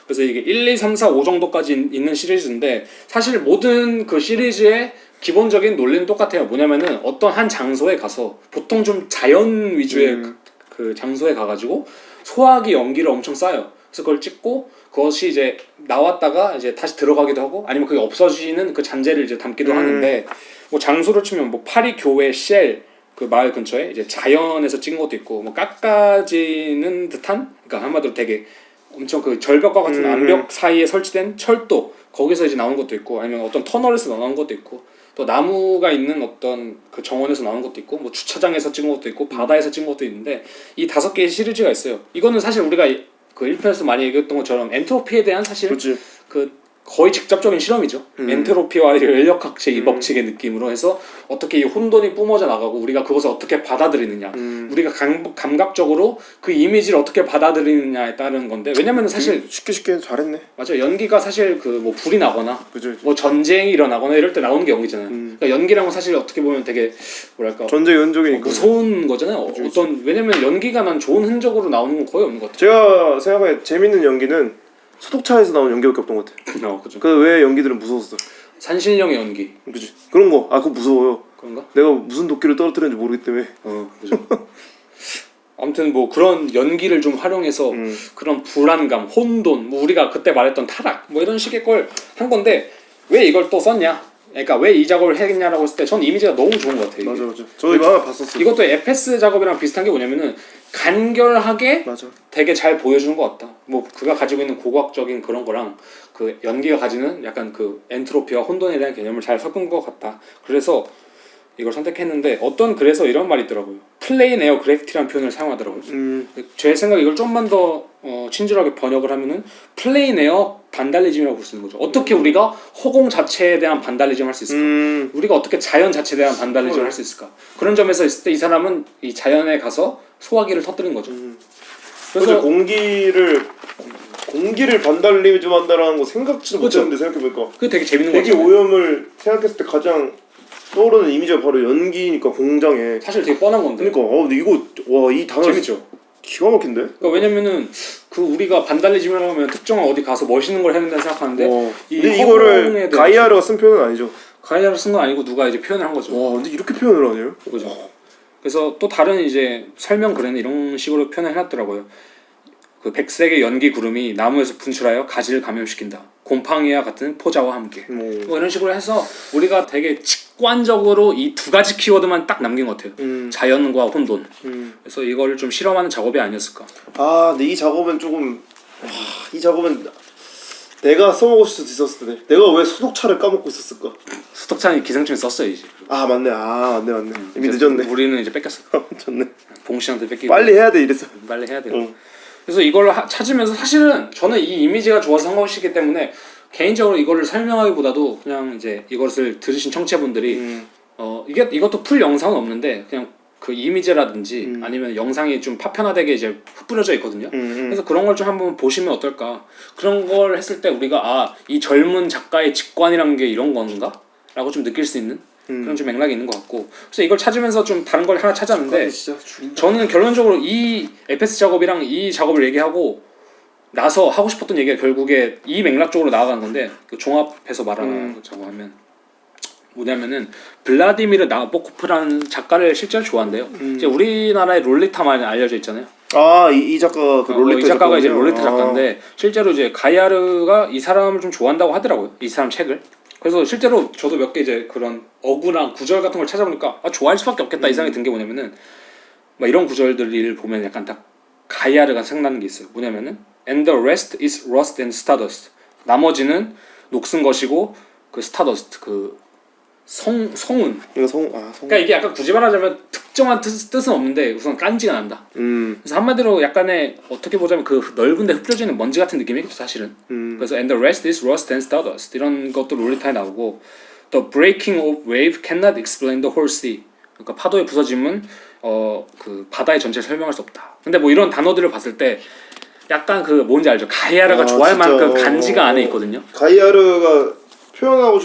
Speaker 2: 그래서 이게 1, 2, 3, 4, 5 정도까지 있는 시리즈인데 사실 모든 그 시리즈의 기본적인 논리는 똑같아요. 뭐냐면은 어떤 한 장소에 가서 보통 좀 자연 위주의 그 장소에 가가지고 소화기 연기를 엄청 쌓아요. 그래서 그걸 찍고 그것이 이제 나왔다가 이제 다시 들어가기도 하고 아니면 그게 없어지는 그 잔재를 이제 담기도 하는데 뭐 장소를 치면 뭐 파리 교회 쉘 그 마을 근처에 이제 자연에서 찍은 것도 있고 뭐 깎아지는 듯한 그러니까 한마디로 되게 엄청 그 절벽과 같은 암벽 사이에 설치된 철도 거기서 이제 나오는 것도 있고 아니면 어떤 터널에서 나오는 것도 있고 또 나무가 있는 어떤 그 정원에서 나오는 것도 있고 뭐 주차장에서 찍은 것도 있고 바다에서 찍은 것도 있는데 이 5개의 시리즈가 있어요. 이거는 사실 우리가 그 1편에서 많이 얘기했던 것처럼 엔트로피에 대한 사실
Speaker 3: 그치.
Speaker 2: 그 거의 직접적인 실험이죠. 엔트로피와 인력학체 이 법칙의 느낌으로 해서 어떻게 이 혼돈이 뿜어져 나가고 우리가 그것을 어떻게 받아들이느냐, 우리가 감각적으로 그 이미지를 어떻게 받아들이느냐에 따른 건데, 왜냐면 사실
Speaker 3: 쉽게 잘했네.
Speaker 2: 맞아, 연기가 사실 그 뭐 불이 나거나
Speaker 3: 그죠.
Speaker 2: 뭐 전쟁이 일어나거나 이럴 때 나오는 게 연기잖아요. 그러니까 연기랑은 사실 어떻게 보면 되게 뭐랄까
Speaker 3: 전쟁 연적이니까
Speaker 2: 무서운 거잖아요. 어떤 왜냐면 연기가 난 좋은 흔적으로 나오는 건 거의 없는 것 같아요.
Speaker 3: 제가 생각해 재밌는 연기는 소독차에서 나온 연기밖에 없던 것 같아.
Speaker 2: 그죠.
Speaker 3: 그 외의 연기들은 무서웠어.
Speaker 2: 산신령의 연기.
Speaker 3: 그지. 그런 거. 아 그거 무서워요.
Speaker 2: 그런가?
Speaker 3: 내가 무슨 도끼를 떨어뜨렸는지 모르기 때문에.
Speaker 2: 그죠. 아무튼 뭐 그런 연기를 좀 활용해서 그런 불안감, 혼돈, 뭐 우리가 그때 말했던 타락, 뭐 이런 식의 걸 한 건데 왜 이걸 또 썼냐? 그러니까 왜 이 작업을 했냐라고 했을 때 전 이미지가 너무 좋은 것 같아요.
Speaker 3: 맞아. 저 이거 하나 봤었어.
Speaker 2: 이것도 에페스 작업이랑 비슷한 게 뭐냐면은 간결하게
Speaker 3: 맞아.
Speaker 2: 되게 잘 보여주는 것 같다. 뭐 그가 가지고 있는 고고학적인 그런 거랑 그 연기가 가지는 약간 그 엔트로피와 혼돈에 대한 개념을 잘 섞은 것 같다. 그래서 이걸 선택했는데 어떤 글에서 이런 말이 있더라고요. 플레인 에어 그래피티라는 표현을 사용하더라고요. 제 생각에 이걸 좀만 더 친절하게 번역을 하면은 플레인 에어 반달리즘이라고 볼 수 있는 거죠. 어떻게 우리가 허공 자체에 대한 반달리즘을 할 수 있을까? 우리가 어떻게 자연 자체에 대한 반달리즘을 할 수 있을까? 그런 점에서 있을 때 이 사람은 이 자연에 가서 소화기를 터뜨린 거죠.
Speaker 3: 그래서 공기를 반달리즘 한다라는 거 생각지도
Speaker 2: 그렇죠.
Speaker 3: 못했는데 생각해보니까
Speaker 2: 그게 되게 재밌는
Speaker 3: 대기
Speaker 2: 거죠.
Speaker 3: 오염을 생각했을 때 가장 떠오르는 이미지가 바로 연기니까 공장에.
Speaker 2: 사실 되게 뻔한 건데.
Speaker 3: 그러니까 근데 이거 와 이 단어
Speaker 2: 재밌죠.
Speaker 3: 기가 막힌데?
Speaker 2: 그러니까 왜냐면은 그 우리가 반달리즘이라고 하면 특정한 어디 가서 멋있는 걸 해야 된다고 생각하는데
Speaker 3: 근데 이거를 가이아르가 쓴 표현은 아니죠?
Speaker 2: 가이아를 쓴 건 아니고 누가 이제 표현을 한 거죠.
Speaker 3: 와 근데 이렇게 표현을 하네요?
Speaker 2: 그죠. 그래서 또 다른 이제 설명 글에는 이런 식으로 표현을 해놨더라고요. 그 백색의 연기 구름이 나무에서 분출하여 가지를 감염시킨다. 곰팡이와 같은 포자와 함께. 뭐 이런 식으로 해서 우리가 되게 직관적으로 이 두 가지 키워드만 딱 남긴 것 같아요. 자연과 혼돈. 그래서 이걸 좀 실험하는 작업이 아니었을까.
Speaker 3: 아 근데 이 작업은 조금 이 작업은 내가 써먹을 수도 있었을 텐데 내가 왜 소독차를 까먹고 있었을까?
Speaker 2: 수덕찬이 기생충에 썼어요 이제.
Speaker 3: 아 맞네. 이미 늦었네.
Speaker 2: 우리는 이제 뺏겼어.
Speaker 3: 졌네.
Speaker 2: 봉씨한테 뺏기고.
Speaker 3: 빨리 해야 돼 이랬어.
Speaker 2: 빨리 해야 돼요. 그래서 이걸 찾으면서 사실은 저는 이 이미지가 좋아서 한 것이기 때문에 개인적으로 이거를 설명하기보다도 그냥 이제 이것을 들으신 청취자분들이 이것도 풀 영상은 없는데 그냥 그 이미지라든지 아니면 영상이 좀 파편화되게 이제 흩뿌려져 있거든요. 그래서 그런 걸 좀 한번 보시면 어떨까. 그런 걸 했을 때 우리가 이 젊은 작가의 직관이란 게 이런 건가? 라고 좀 느낄 수 있는 그런 좀 맥락이 있는 것 같고. 그래서 이걸 찾으면서 좀 다른 걸 하나 찾았는데 저는 결론적으로 이 에페스 작업이랑 이 작업을 얘기하고 나서 하고 싶었던 얘기가 결국에 이 맥락 쪽으로 나아간 건데 그 종합해서 말하자고 하면 뭐냐면은 블라디미르 나보코프라는 작가를 실제로 좋아한대요. 이제 우리나라에 롤리타만 알려져 있잖아요.
Speaker 3: 이 작가가 그 롤리타
Speaker 2: 이 작가가 이제 롤리타 작가인데 실제로 이제 가이아르가 이 사람을 좀 좋아한다고 하더라고요. 이 사람 책을. 그래서 실제로 저도 몇 개 이제 그런 어구랑 구절 같은 걸 찾아보니까 좋아할 수밖에 없겠다 이 생각이 든 게 뭐냐면은 막 이런 구절들을 보면 약간 딱 가이아르가 생각나는 게 있어요. 뭐냐면은 And the rest is rust and stardust. 나머지는 녹슨 것이고 그 스타더스트 그 성운.
Speaker 3: 이거 성.
Speaker 2: 그러니까 이게 약간 굳이 말하자면 특정한 뜻은 없는데 우선 깐지가 난다. 그래서 한마디로 약간의 어떻게 보자면 그 넓은데 흩어지는 먼지 같은 느낌이겠죠 사실은. 그래서 And the rest is rust and stardust 이런 것도 롤리타에 나오고 The breaking of wave cannot explain the whole sea. 그러니까 파도의 부서짐은 그 바다의 전체를 설명할 수 없다. 근데 뭐 이런 단어들을 봤을 때 약간 그 뭔지 알죠? 가이아르가 좋아할
Speaker 3: 진짜,
Speaker 2: 만큼 간지가 안에 있거든요.
Speaker 3: 가이아르가 표현하고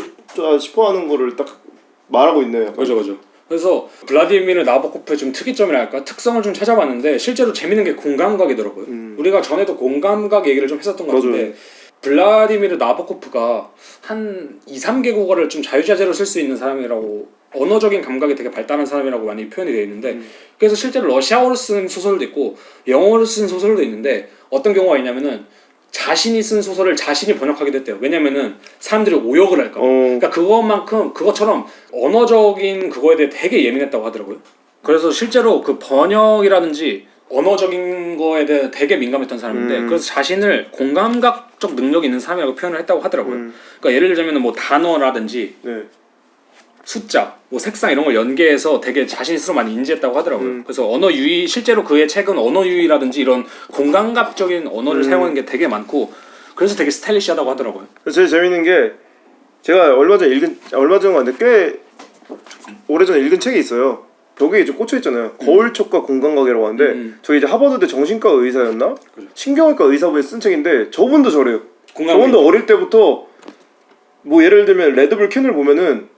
Speaker 3: 싶어하는 거를 딱 말하고 있네요.
Speaker 2: 그죠. 그래서 블라디미르 나보코프의 좀 특이점이랄까 특성을 좀 찾아봤는데 실제로 재밌는 게 공감각이더라고요. 우리가 전에도 공감각 얘기를 좀 했었던 것 같은데 블라디미르 나보코프가 한 2-3개 국어를 좀 자유자재로 쓸 수 있는 사람이라고 언어적인 감각이 되게 발달한 사람이라고 많이 표현이 되어 있는데 그래서 실제로 러시아어로 쓴 소설도 있고 영어로 쓴 소설도 있는데 어떤 경우가 있냐면은 자신이 쓴 소설을 자신이 번역하기도 했대요. 왜냐면은 사람들이 오역을 할까 봐. 그러니까 그것처럼 언어적인 그거에 대해 되게 예민했다고 하더라고요. 그래서 실제로 그 번역이라든지 언어적인 거에 대해 되게 민감했던 사람인데 그래서 자신을 공감각적 능력이 있는 사람이라고 표현을 했다고 하더라고요. 그러니까 예를 들자면 뭐 단어라든지 숫자, 뭐 색상 이런 걸 연계해서 되게 자신 스스로 많이 인지했다고 하더라고요. 그래서 언어 유희, 실제로 그의 책은 언어 유희라든지 이런 공감각적인 언어를 사용하는 게 되게 많고 그래서 되게 스타일리시하다고 하더라고요.
Speaker 3: 제일 재밌는 게 제가 얼마 전에 아닌데 꽤 오래전에 읽은 책이 있어요. 여기에 좀 꽂혀 있잖아요. 거울촉과 공감각이라고 하는데 저기 이제 하버드대 정신과 의사였나?
Speaker 2: 그래.
Speaker 3: 신경외과 의사분이 쓴 책인데 저분도 저래요.
Speaker 2: 공감이
Speaker 3: 저분도 어릴 때부터 뭐 예를 들면 레드불 캔을 보면은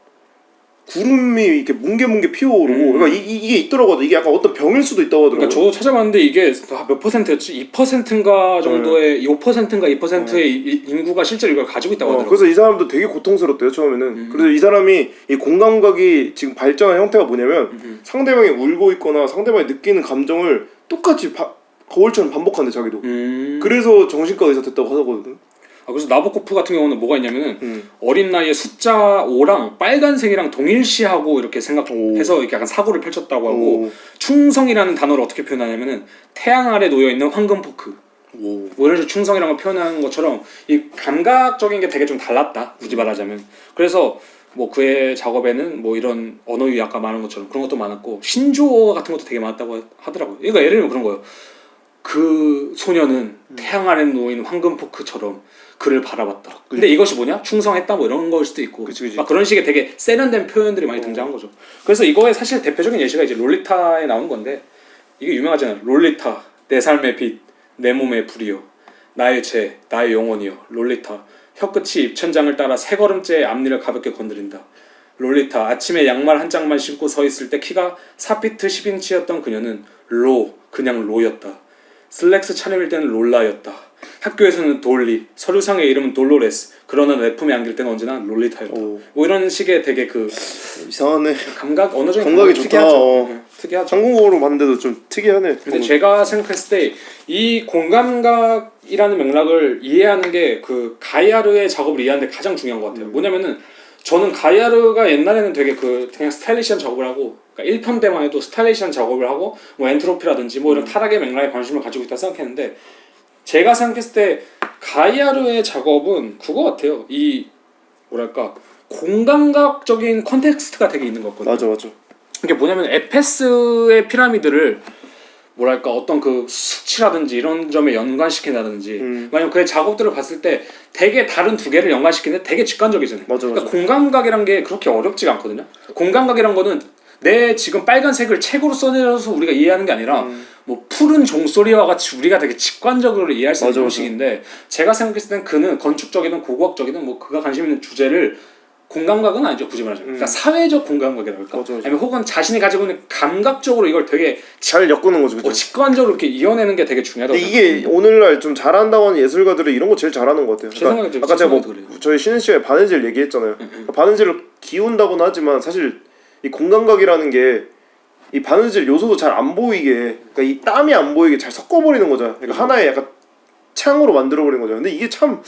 Speaker 3: 구름이 이렇게 뭉게뭉게 피어오르고 그러니까 이게 있더라고요. 이게 약간 어떤 병일 수도 있다고 하더라고요.
Speaker 2: 그러니까 저도 찾아봤는데 이게 몇 퍼센트였지? 2%인가 정도의 5%인가 2%의 인구가 실제로 이걸 가지고 있다고 하더라고요.
Speaker 3: 그래서 이 사람도 되게 고통스럽대요 처음에는. 그래서 이 사람이 이 공감각이 지금 발전한 형태가 뭐냐면 상대방이 울고 있거나 상대방이 느끼는 감정을 똑같이 거울처럼 반복한대 자기도. 그래서 정신과 의사 됐다고 하거든요.
Speaker 2: 그래서 나보코프 같은 경우는 뭐가 있냐면은 어린 나이에 숫자 5랑 빨간색이랑 동일시하고 이렇게 생각해서 이렇게 약간 사고를 펼쳤다고 하고 충성이라는 단어를 어떻게 표현하냐면은 태양 아래 놓여 있는 황금 포크. 뭐 이런 식으로 충성이라는 걸 표현하는 것처럼 이 감각적인 게 되게 좀 달랐다 굳이 말하자면. 그래서 뭐 그의 작업에는 뭐 이런 언어 유희 아까 말한 것처럼 그런 것도 많았고 신조어 같은 것도 되게 많았다고 하더라고요. 그러니까 예를 들면 그런 거예요. 그 소녀는 태양 아래 놓인 황금 포크처럼 그를 바라봤다. 근데 이것이 뭐냐? 충성했다 뭐 이런 걸 수도 있고
Speaker 3: 그치.
Speaker 2: 막 그런 식의 되게 세련된 표현들이 많이 등장한 거죠. 그래서 이거의 사실 대표적인 예시가 이제 롤리타에 나오는 건데 이게 유명하잖아요. 롤리타 내 삶의 빛, 내 몸의 불이여, 나의 죄, 나의 영혼이여. 롤리타 혀끝이 입천장을 따라 세 걸음째 앞니를 가볍게 건드린다. 롤리타 아침에 양말 한 짝만 신고 서 있을 때 키가 4피트 10인치였던 그녀는 그냥 로였다. 슬랙스 차림일 때는 롤라였다. 학교에서는 돌리, 서류상의 이름은 돌로레스. 그러나 내품에 안길 때는 언제나 롤리타였다. 뭐 이런 식의 되게 그
Speaker 3: 이상하네.
Speaker 2: 언어적인
Speaker 3: 감각이 좋다.
Speaker 2: 특이하죠. 특이하죠.
Speaker 3: 한국어로 봤는데도 좀 특이하네.
Speaker 2: 근데 제가 생각했을 때 이 공감각이라는 맥락을 이해하는 게 그 가이아르의 작업을 이해하는 데 가장 중요한 것 같아요. 뭐냐면은 저는 가이아르가 옛날에는 되게 그냥 스타일리시한 작업을 하고 그러니까 1편 때만 해도 스타일리시한 작업을 하고 뭐 엔트로피라든지 뭐 이런 타락의 맥락에 관심을 가지고 있다 생각했는데 제가 생각했을 때 가이아르의 작업은 그거 같아요. 이 뭐랄까 공감각적인 컨텍스트가 되게 있는 것 같거든요.
Speaker 3: 맞아.
Speaker 2: 이게 뭐냐면 에페스의 피라미드를 뭐랄까 어떤 그 수치라든지 이런 점에 연관시킨다든지 만약 그의 작업들을 봤을 때 되게 다른 두 개를 연관시키는데 되게 직관적이잖아요.
Speaker 3: 맞아.
Speaker 2: 그러니까 공감각이란 게 그렇게 어렵지가 않거든요. 공감각이란 거는 내 지금 빨간색을 책으로 써내려서 우리가 이해하는 게 아니라 뭐 푸른 종소리와 같이 우리가 되게 직관적으로 이해할 수 있는 방식인데 제가 생각했을 땐 그는 건축적이든 고고학적이든 뭐 그가 관심 있는 주제를 공감각은 아니죠 굳이 말하자면 그러니까 사회적 공감각이라고 할까?
Speaker 3: 맞아.
Speaker 2: 아니면 혹은 자신이 가지고 있는 감각적으로 이걸 되게
Speaker 3: 잘 엮는 거죠. 그쵸?
Speaker 2: 직관적으로 이렇게 이어내는 게 되게 중요하다고
Speaker 3: 근데 이게 오늘날 좀 잘한다고 하는 예술가들은 이런 거 제일 잘하는 것 같아요.
Speaker 2: 제 생각에 좀
Speaker 3: 아까 제가 뭐
Speaker 2: 그래요.
Speaker 3: 저희 쉬는 시간에 바느질 얘기했잖아요. 그러니까 바느질을 기운다고는 하지만 사실 이 공감각이라는 게 이 바느질 요소도 잘 안 보이게 그러니까 이 땀이 안 보이게 잘 섞어버리는 거죠. 그러니까 하나의 약간 창으로 만들어버리는 거죠. 근데 이게 참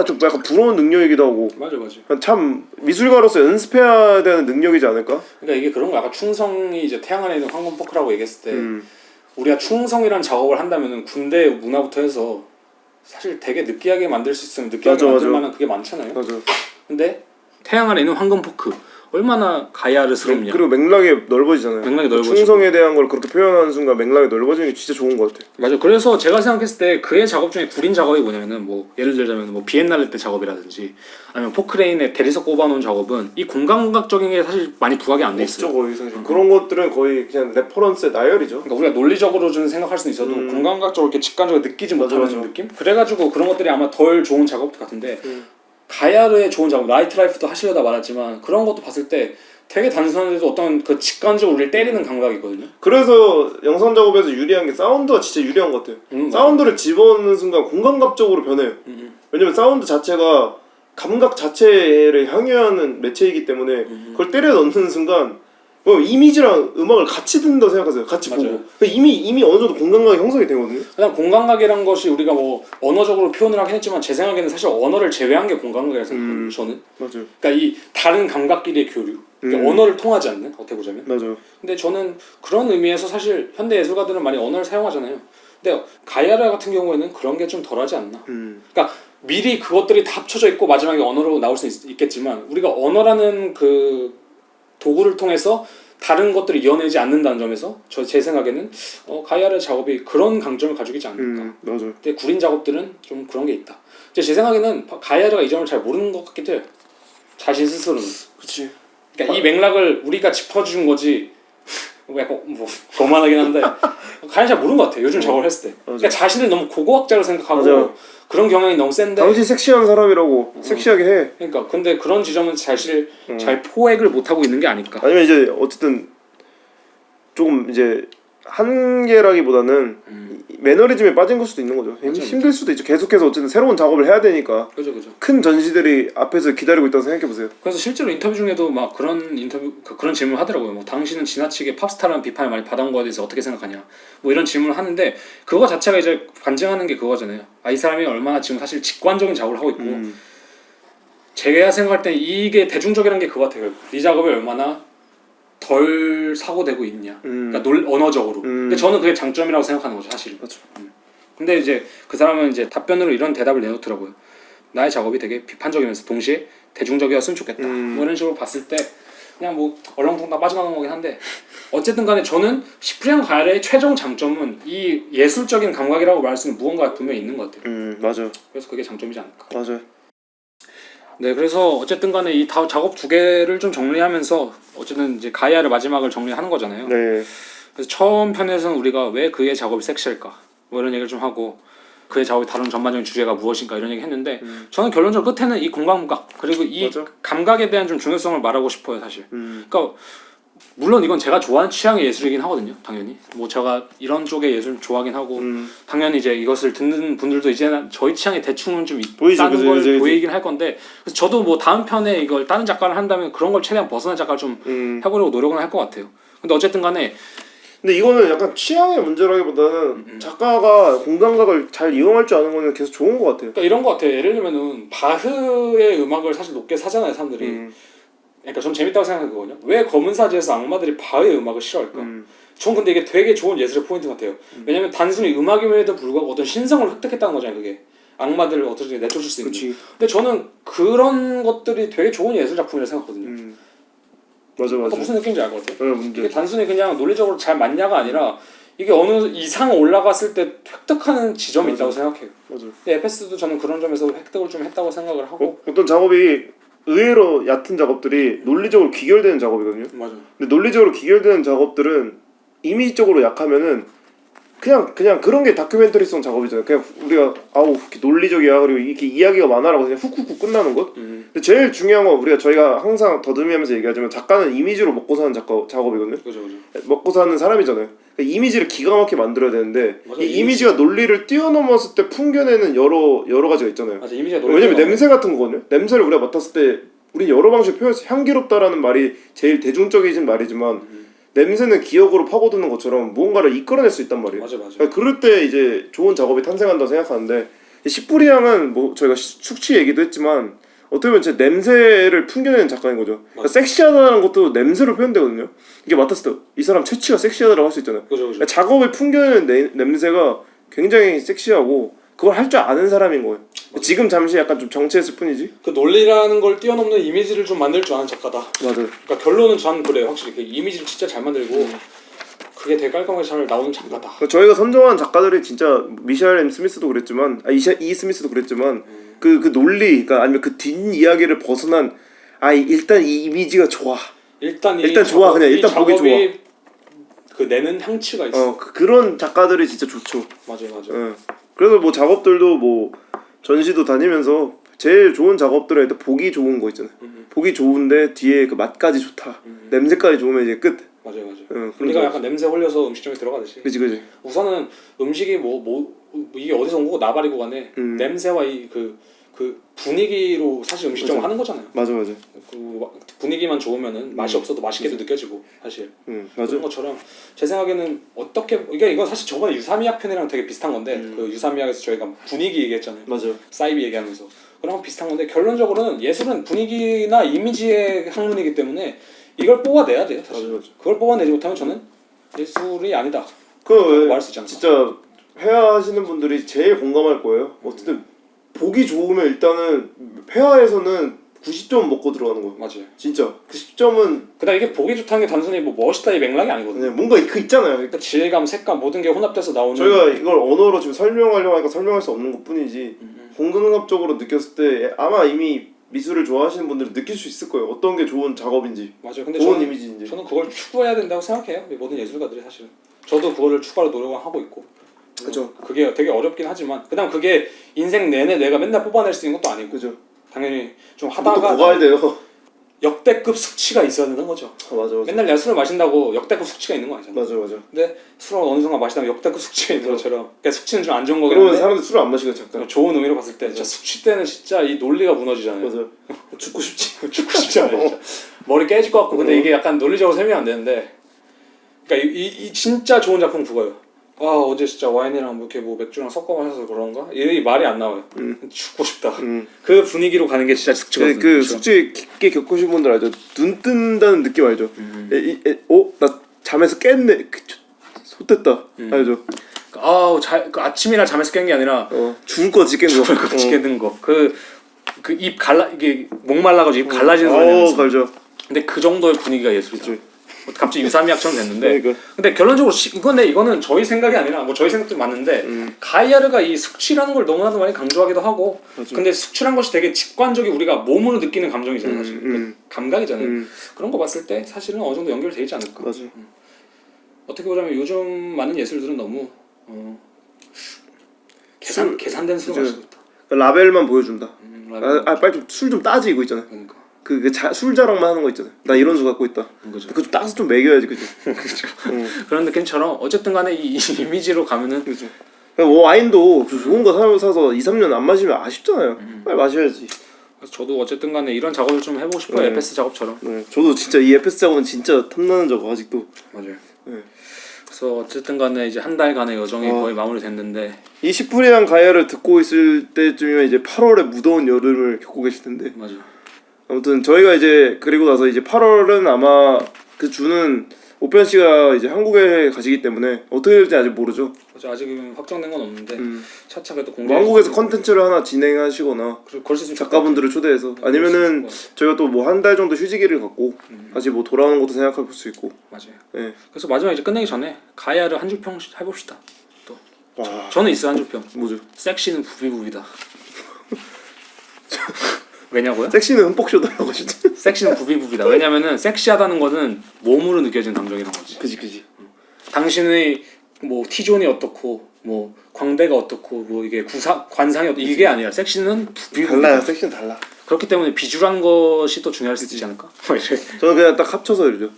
Speaker 3: 좀 약간 부러운 능력이기도 하고
Speaker 2: 맞아.
Speaker 3: 참 미술가로서 연습해야 되는 능력이지 않을까?
Speaker 2: 그러니까 이게 그런 거 약간 충성이 이제 태양 안에 있는 황금 포크라고 얘기했을 때 우리가 충성이란 작업을 한다면은 군대 문화부터 해서 사실 되게 느끼하게 만들 수 있으면 느끼하게 만들 만한 그게 많잖아요.
Speaker 3: 맞아.
Speaker 2: 근데 태양 안에 있는 황금 포크 얼마나 가야르스럽냐.
Speaker 3: 그리고 맥락이 넓어지잖아요.
Speaker 2: 맥락이 넓어지고.
Speaker 3: 충성에 대한 걸 그렇게 표현하는 순간 맥락이 넓어지는 게 진짜 좋은 것 같아요.
Speaker 2: 맞아. 그래서 제가 생각했을 때 그의 작업 중에 구린 작업이 뭐냐면은 뭐 예를 들자면 뭐 비엔날레 때 작업이라든지 아니면 포크레인에 대리석 꼽아놓은 작업은 이 공감각적인 게 사실 많이 부각이 안 돼 있어요.
Speaker 3: 거의 사실 그런 것들은 거의 그냥 레퍼런스의 나열이죠.
Speaker 2: 그러니까 우리가 논리적으로 좀 생각할 수는 있어도 공감각적으로 이렇게 직관적으로 느끼지 못하는 느낌? 그래가지고 그런 것들이 아마 덜 좋은 작업 같은데 가야르의 좋은 작업, 나이트 라이프도 하시려다 말았지만 그런 것도 봤을 때 되게 단순한데도 어떤 그 직관적으로 우리를 때리는 감각이거든요.
Speaker 3: 그래서 영상 작업에서 유리한 게 사운드가 진짜 유리한 것 같아요. 사운드를 집어넣는 순간 공감각적으로 변해요. 왜냐면 사운드 자체가 감각 자체를 향유하는 매체이기 때문에 그걸 때려 넣는 순간 뭐 이미지랑 음악을 같이 듣는다고 생각하세요. 같이
Speaker 2: 맞아요.
Speaker 3: 보고 그러니까 이미 어느 정도 공감각이 형성이 되거든요.
Speaker 2: 그냥 공감각이란 것이 우리가 뭐 언어적으로 표현을 하긴 했지만 제 생각에는 사실 언어를 제외한 게 공감각이라고 생각해요. 저는.
Speaker 3: 맞아요.
Speaker 2: 그러니까 이 다른 감각끼리의 교류. 그러니까 언어를 통하지 않는 어떻게 보자면.
Speaker 3: 맞아요.
Speaker 2: 근데 저는 그런 의미에서 사실 현대 예술가들은 많이 언어를 사용하잖아요. 근데 가야르 같은 경우에는 그런 게 좀 덜하지 않나. 그러니까 미리 그것들이 다 합쳐져 있고 마지막에 언어로 나올 수 있겠지만 우리가 언어라는 그 도구를 통해서 다른 것들을 이어내지 않는다는 점에서 제 생각에는 가이아르 작업이 그런 강점을 가지고 있지 않을까.
Speaker 3: 맞아.
Speaker 2: 근데 구린 작업들은 좀 그런 게 있다. 제 생각에는 가이아르가 이 점을 잘 모르는 것 같기도 해요. 자신 스스로는.
Speaker 3: 그치.
Speaker 2: 그러니까 이 맥락을 우리가 짚어준 거지. 약간 뭐 거만하긴 한데 가이아르 잘 모르는 것 같아요. 요즘 작업을 했을 때. 그러니까 자신을 너무 고고학자로 생각하고
Speaker 3: 맞아.
Speaker 2: 그런 경향이 너무 센데.
Speaker 3: 당신 섹시한 사람이라고 섹시하게 해.
Speaker 2: 그러니까 근데 그런 지점은 사실 잘 포획을 못 하고 있는 게 아닐까.
Speaker 3: 아니면 이제 어쨌든 조금 이제 한계라기보다는 매너리즘에 빠진 걸 수도 있는 거죠. 힘들 수도 있죠. 계속해서 어쨌든 새로운 작업을 해야 되니까.
Speaker 2: 그죠.
Speaker 3: 큰 전시들이 앞에서 기다리고 있다고 생각해 보세요.
Speaker 2: 그래서 실제로 인터뷰 중에도 막 그런 질문을 하더라고요. 뭐 당신은 지나치게 팝스타라는 비판을 많이 받아온 거에 대해서 어떻게 생각하냐. 뭐 이런 질문을 하는데 그거 자체가 이제 반증하는 게 그거잖아요. 이 사람이 얼마나 지금 사실 직관적인 작업을 하고 있고 제가 생각할 때 이게 대중적이라는 게 그거 같아요. 이 작업이 얼마나 덜 사고되고 있냐. 그러니까 언어적으로. 근데 저는 그게 장점이라고 생각하는 거죠, 사실.
Speaker 3: 그렇죠.
Speaker 2: 근데 이제 그 사람은 이제 답변으로 이런 대답을 내놓더라고요. 나의 작업이 되게 비판적이면서 동시에 대중적이었으면 좋겠다. 뭐 이런 식으로 봤을 때 그냥 뭐 얼렁뚱땅 빠져나가는 거긴 한데 어쨌든 간에 저는 시프리안 가야르의 최종 장점은 이 예술적인 감각이라고 말할 수 있는 무언가가 분명히 있는 것 같아요.
Speaker 3: 맞아.
Speaker 2: 그래서 그게 장점이지 않을까.
Speaker 3: 맞아요.
Speaker 2: 네, 그래서 어쨌든 간에 이 작업 두 개를 좀 정리하면서 어쨌든 이제 가이아를 마지막을 정리하는 거잖아요.
Speaker 3: 네.
Speaker 2: 그래서 처음 편에서는 우리가 왜 그의 작업이 섹시할까 뭐 이런 얘기를 좀 하고 그의 작업이 다룬 전반적인 주제가 무엇인가 이런 얘기 했는데 저는 결론적으로 끝에는 이 공감각 그리고 이
Speaker 3: 맞아.
Speaker 2: 감각에 대한 좀 중요성을 말하고 싶어요 사실. 그러니까 물론 이건 제가 좋아하는 취향의 예술이긴 하거든요 당연히. 뭐 제가 이런 쪽의 예술 좋아하긴 하고 당연히 이제 이것을 듣는 분들도 이제는 저희 취향에 대충은 좀 있다는 걸 보이긴 할 건데 그래서 저도 뭐 다음 편에 이걸 다른 작가를 한다면 그런 걸 최대한 벗어난 작가를 좀 해보려고 노력은 할 것 같아요. 근데 어쨌든 간에
Speaker 3: 근데 이거는 약간 취향의 문제라기보다는 작가가 공감각을 잘 이용할 줄 아는 거는 계속 좋은 것 같아요.
Speaker 2: 그러니까 이런 것 같아요. 예를 들면은 바흐의 음악을 사실 높게 사잖아요 사람들이. 그러니까 전 재밌다고 생각하는 거거든요. 왜 검은 사지에서 악마들이 바흐의 음악을 싫어할까? 전 근데 이게 되게 좋은 예술의 포인트 같아요. 왜냐면 단순히 음악임에도 불구하고 어떤 신성을 획득했다는 거잖아요 그게. 악마들을 어떻게 내쫓을 수 있는.
Speaker 3: 그치.
Speaker 2: 근데 저는 그런 것들이 되게 좋은 예술 작품이라고 생각하거든요.
Speaker 3: 맞아.
Speaker 2: 무슨 느낌인지 알 것 같아요.
Speaker 3: 문제.
Speaker 2: 이게 단순히 그냥 논리적으로 잘 맞냐가 아니라 이게 어느 이상 올라갔을 때 획득하는 지점이 있다고 생각해요.
Speaker 3: 맞아.
Speaker 2: 근데 에페스도 저는 그런 점에서 획득을 좀 했다고 생각을 하고.
Speaker 3: 어떤 작업이 의외로 얕은 작업들이 논리적으로 귀결되는 작업이거든요.
Speaker 2: 맞아.
Speaker 3: 근데 논리적으로 귀결되는 작업들은 이미지적으로 약하면은 그냥 그런 게 다큐멘터리성 작업이잖아요. 그냥 우리가 이렇게 논리적이야 그리고 이렇게 이야기가 많아라고 그냥 훅훅훅 끝나는 것. 근데 제일 중요한 건 저희가 항상 더듬이하면서 얘기하지만 작가는 이미지로 먹고 사는 작업이거든요.
Speaker 2: 그죠.
Speaker 3: 먹고 사는 사람이잖아요. 그러니까 이미지를 기가 막히게 만들어야 되는데
Speaker 2: 맞아,
Speaker 3: 이 이미지가 논리를 뛰어넘었을 때 풍겨내는 여러 가지가 있잖아요.
Speaker 2: 맞아, 이미지가
Speaker 3: 왜냐면 냄새 같은 거거든요. 냄새를 우리가 맡았을 때 우린 여러 방식으로 표현해서 향기롭다라는 말이 제일 대중적이진 말이지만 냄새는 기억으로 파고드는 것처럼 무언가를 이끌어낼 수 있단 말이에요.
Speaker 2: 맞아.
Speaker 3: 그러니까 그럴 때 이제 좋은 작업이 탄생한다고 생각하는데 시뿌리향은 뭐 저희가 숙취 얘기도 했지만 어떻게 보면 제 냄새를 풍겨내는 작가인 거죠. 그러니까 섹시하다는 것도 냄새로 표현되거든요. 이게 맡았을 때 이 사람 채취가 섹시하다라고 할 수 있잖아요.
Speaker 2: 그죠.
Speaker 3: 그러니까 작업을 풍겨내는 냄새가 굉장히 섹시하고 그걸 할 줄 아는 사람인 거예요. 지금 잠시 약간 좀 정체했을 뿐이지.
Speaker 2: 그 논리라는 걸 뛰어넘는 이미지를 좀 만들 줄 아는 작가다.
Speaker 3: 맞아.
Speaker 2: 그러니까 결론은 저는 그래요. 확실히 그 이미지를 진짜 잘 만들고 그게 되게 깔끔하게 잘 나오는 작가다.
Speaker 3: 저희가 선정한 작가들이 진짜 미셸 M 스미스도 그랬지만 E 스미스도 그랬지만 그 논리 그러니까 아니면 그 뒷이야기를 벗어난 일단 이 이미지가 좋아. 일단 좋아. 그냥 일단 보기 좋아.
Speaker 2: 그 내는 향취가 있어.
Speaker 3: 그런 작가들이 진짜 좋죠.
Speaker 2: 맞아요.
Speaker 3: 그래서 뭐 작업들도 뭐 전시도 다니면서 제일 좋은 작업들은 일단 보기 좋은 거 있잖아요. 보기 좋은데 뒤에 그 맛까지 좋다. 냄새까지 좋으면 이제 끝.
Speaker 2: 맞아요. 우리가 약간 냄새 홀려서 음식점에 들어가듯이.
Speaker 3: 그치.
Speaker 2: 우선은 음식이 이게 어디서 온 거고 나발이고 간에 냄새와 그 분위기로 사실 음식점을 하는 거잖아요.
Speaker 3: 맞아.
Speaker 2: 그 분위기만 좋으면은 맛이 없어도 맛있게도 느껴지고 사실.
Speaker 3: 맞아.
Speaker 2: 그런 것처럼 제 생각에는 이건 사실 저번에 유사미약 편이랑 되게 비슷한 건데 그 유사미약에서 저희가 분위기 얘기했잖아요.
Speaker 3: 맞아.
Speaker 2: 사이비 얘기하면서 그런 거 비슷한 건데 결론적으로는 예술은 분위기나 이미지의 학문이기 때문에 이걸 뽑아내야 돼요. 사실.
Speaker 3: 맞아.
Speaker 2: 그걸 뽑아내지 못하면 저는 예술이 아니다. 말할 수 있지 않을까.
Speaker 3: 진짜 회화하시는 분들이 제일 공감할 거예요. 어쨌든 보기 좋으면 일단은 회화에서는 90점 먹고 들어가는 거예요.
Speaker 2: 맞아요.
Speaker 3: 진짜 90점은
Speaker 2: 그다음 이게 보기 좋다는 게 단순히 뭐 멋있다 이 맥락이 아니거든요.
Speaker 3: 뭔가 그 있잖아요.
Speaker 2: 그러니까 질감, 색감 모든 게 혼합돼서 나오는.
Speaker 3: 저희가 이걸 언어로 지금 설명하려고 하니까 설명할 수 없는 것뿐이지 공감적으로 느꼈을 때 아마 이미 미술을 좋아하시는 분들은 느낄 수 있을 거예요. 어떤 게 좋은 작업인지,
Speaker 2: 맞아요. 근데
Speaker 3: 좋은
Speaker 2: 저는,
Speaker 3: 이미지인지.
Speaker 2: 저는 그걸 추구해야 된다고 생각해요. 이 모든 예술가들이 사실은. 저도 그거를 추구하려 노력을 하고 있고.
Speaker 3: 그죠.
Speaker 2: 그게 되게 어렵긴 하지만 그다음 그게 인생 내내 내가 맨날 뽑아낼 수 있는 것도 아니고.
Speaker 3: 그죠.
Speaker 2: 당연히 좀
Speaker 3: 하다가
Speaker 2: 하다가
Speaker 3: 고가야 돼요.
Speaker 2: 역대급 숙취가 있어야 되는 거죠.
Speaker 3: 맞아.
Speaker 2: 맨날 내가 술을 마신다고 역대급 숙취가 있는 거 아니잖아.
Speaker 3: 맞아.
Speaker 2: 근데 술을 어느 순간 마시다 보면 역대급 숙취가 있는 것처럼. 그러니까 숙취는 좀 안 좋은 거긴
Speaker 3: 그러면
Speaker 2: 한데
Speaker 3: 사람들 술을 안 마시고 잠깐.
Speaker 2: 좋은 의미로 봤을 때 진짜 숙취 때는 진짜 이 논리가 무너지잖아요.
Speaker 3: 맞아. 죽고 싶지.
Speaker 2: 죽고 싶지 않아요. 진짜. 머리 깨질 것 같고 근데 이게 약간 논리적으로 설명이 안 되는데 그러니까 이 진짜 좋은 작품 그거예요. 아 어제 진짜 와인이랑 뭐 이렇게 뭐 맥주랑 섞어 마셔서 그런가? 이 말이 안 나와요. 죽고 싶다. 그 분위기로 가는 게 진짜 숙취거든요.
Speaker 3: 그 숙취 깊게 겪으신 분들 알죠? 눈 뜬다는 느낌 알죠? 나 잠에서 깼네. 솟됐다. 알죠?
Speaker 2: 아우 그 아침이나 잠에서 깬 게 아니라
Speaker 3: 죽을 것 같이 깬 거.
Speaker 2: 죽을 것 같이 깨는 거. 그 입 갈라 이게 목 말라가지고 입 갈라지는 소리 나면서.
Speaker 3: 알죠.
Speaker 2: 근데 그 정도의 분위기가 예술이죠. 갑자기 유사미학처럼 됐는데
Speaker 3: 그러니까.
Speaker 2: 근데 결론적으로 이거는 저희 생각이 아니라 뭐 저희 생각도 맞는데 가이아르가 이 숙취라는 걸 너무나도 많이 강조하기도 하고
Speaker 3: 맞아.
Speaker 2: 근데 숙취란 것이 되게 직관적이 우리가 몸으로 느끼는 감정이잖아요 사실 그 감각이잖아요 그런 거 봤을 때 사실은 어느 정도 연결되어 있지 않을까
Speaker 3: 맞아.
Speaker 2: 어떻게 보자면 요즘 많은 예술들은 너무 계산된 술을 마시고 있다
Speaker 3: 라벨만 보여준다.
Speaker 2: 라벨.
Speaker 3: 빨리 술 좀 따지고 있잖아.
Speaker 2: 그러니까
Speaker 3: 술 자랑만 하는 거 있잖아. 나 이런 술 갖고 있다.
Speaker 2: 그죠.
Speaker 3: 그거 좀 따서 좀 먹여야지, 그죠?
Speaker 2: 그렇죠. 그런 느낌처럼 어쨌든 간에 이 이미지로 가면은
Speaker 3: 그죠. 뭐 와인도 좋은 거 사서 2, 3년 안 마시면 아쉽잖아요. 빨리 마셔야지.
Speaker 2: 그래서 저도 어쨌든 간에 이런 작업을 좀 해보고 싶어요. 에페스 작업처럼.
Speaker 3: 네, 저도 진짜 이 에페스 작업은 진짜 탐나는 작업 아직도.
Speaker 2: 맞아요.
Speaker 3: 네.
Speaker 2: 그래서 어쨌든 간에 이제 한 달간의 여정이 거의 마무리됐는데
Speaker 3: 이 시프리안 가야를 듣고 있을 때쯤이면 이제 8월의 무더운 여름을 겪고 계실 텐데.
Speaker 2: 맞아.
Speaker 3: 아무튼 저희가 이제 그리고 나서 이제 8월은 아마 그 주는 오편 씨가 이제 한국에 가시기 때문에 어떻게 될지 아직 모르죠.
Speaker 2: 그래서 아직은 확정된 건 없는데 차차 그래도 공개.
Speaker 3: 뭐 한국에서 컨텐츠를 하나 진행하시거나
Speaker 2: 그럴 수 있으면
Speaker 3: 작가분들을 초대해서 아니면은 저희가 또 뭐 한 달 정도 휴지기를 갖고 다시 뭐 돌아오는 것도 생각해 볼 수 있고.
Speaker 2: 맞아요.
Speaker 3: 네.
Speaker 2: 그래서 마지막 이제 끝내기 전에 가야를 한 줄평 해봅시다. 또
Speaker 3: 와.
Speaker 2: 저는 있어요 한 줄평.
Speaker 3: 뭐죠?
Speaker 2: 섹시는 부비부비다. 왜냐고요?
Speaker 3: 섹시는 흠뻑쇼다라고 하시죠.
Speaker 2: 섹시는 부비부비다. 왜냐면은 섹시하다는 거는 몸으로 느껴지는 감정이란 거지.
Speaker 3: 그지.
Speaker 2: 당신의 뭐 T존이 어떻고 뭐 광대가 어떻고 뭐 이게 관상이 어떻고 이게 아니라 섹시는 부비부비다.
Speaker 3: 달라요. 섹시는 달라.
Speaker 2: 그렇기 때문에 비주란 것이 또 중요할 수 있지 않을까?
Speaker 3: 저는 그냥 딱 합쳐서 이러죠.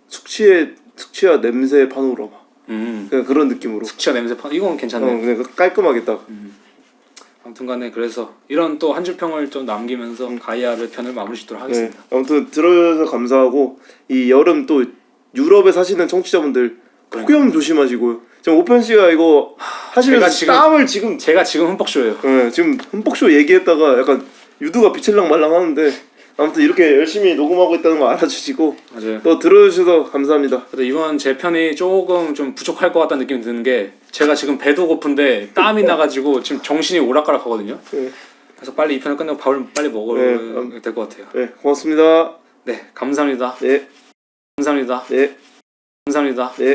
Speaker 3: 숙취와 냄새 파노라마. 그냥 그런 느낌으로.
Speaker 2: 숙취와 냄새 파 이건 괜찮네.
Speaker 3: 그냥 깔끔하게 딱.
Speaker 2: 아무튼간에 그래서 이런 또 한 줄 평을 좀 남기면서 가이아를 편을 마무리 짓도록 하겠습니다.
Speaker 3: 네. 아무튼 들어주셔서 감사하고 이 여름 또 유럽에 사시는 청취자분들 폭염 조심하시고요. 지금 오편 씨가 이거 하시면서 땀을 지금
Speaker 2: 제가 지금 흠뻑쇼예요.
Speaker 3: 네, 지금 흠뻑쇼 얘기했다가 약간 유두가 비칠랑 말랑 하는데 아무튼 이렇게 열심히 녹음하고 있다는 거 알아주시고
Speaker 2: 맞아요.
Speaker 3: 또 들어주셔서 감사합니다.
Speaker 2: 근데 이번 제 편이 조금 좀 부족할 것 같다는 느낌이 드는 게 제가 지금 배도 고픈데 땀이 나가지고 지금 정신이 오락가락하거든요.
Speaker 3: 네.
Speaker 2: 그래서 빨리 이 편을 끝내고 밥을 빨리 먹어야 될 것 같아요.
Speaker 3: 네, 고맙습니다.
Speaker 2: 네, 감사합니다.
Speaker 3: 네.
Speaker 2: 감사합니다.
Speaker 3: 네.
Speaker 2: 감사합니다.
Speaker 3: 네.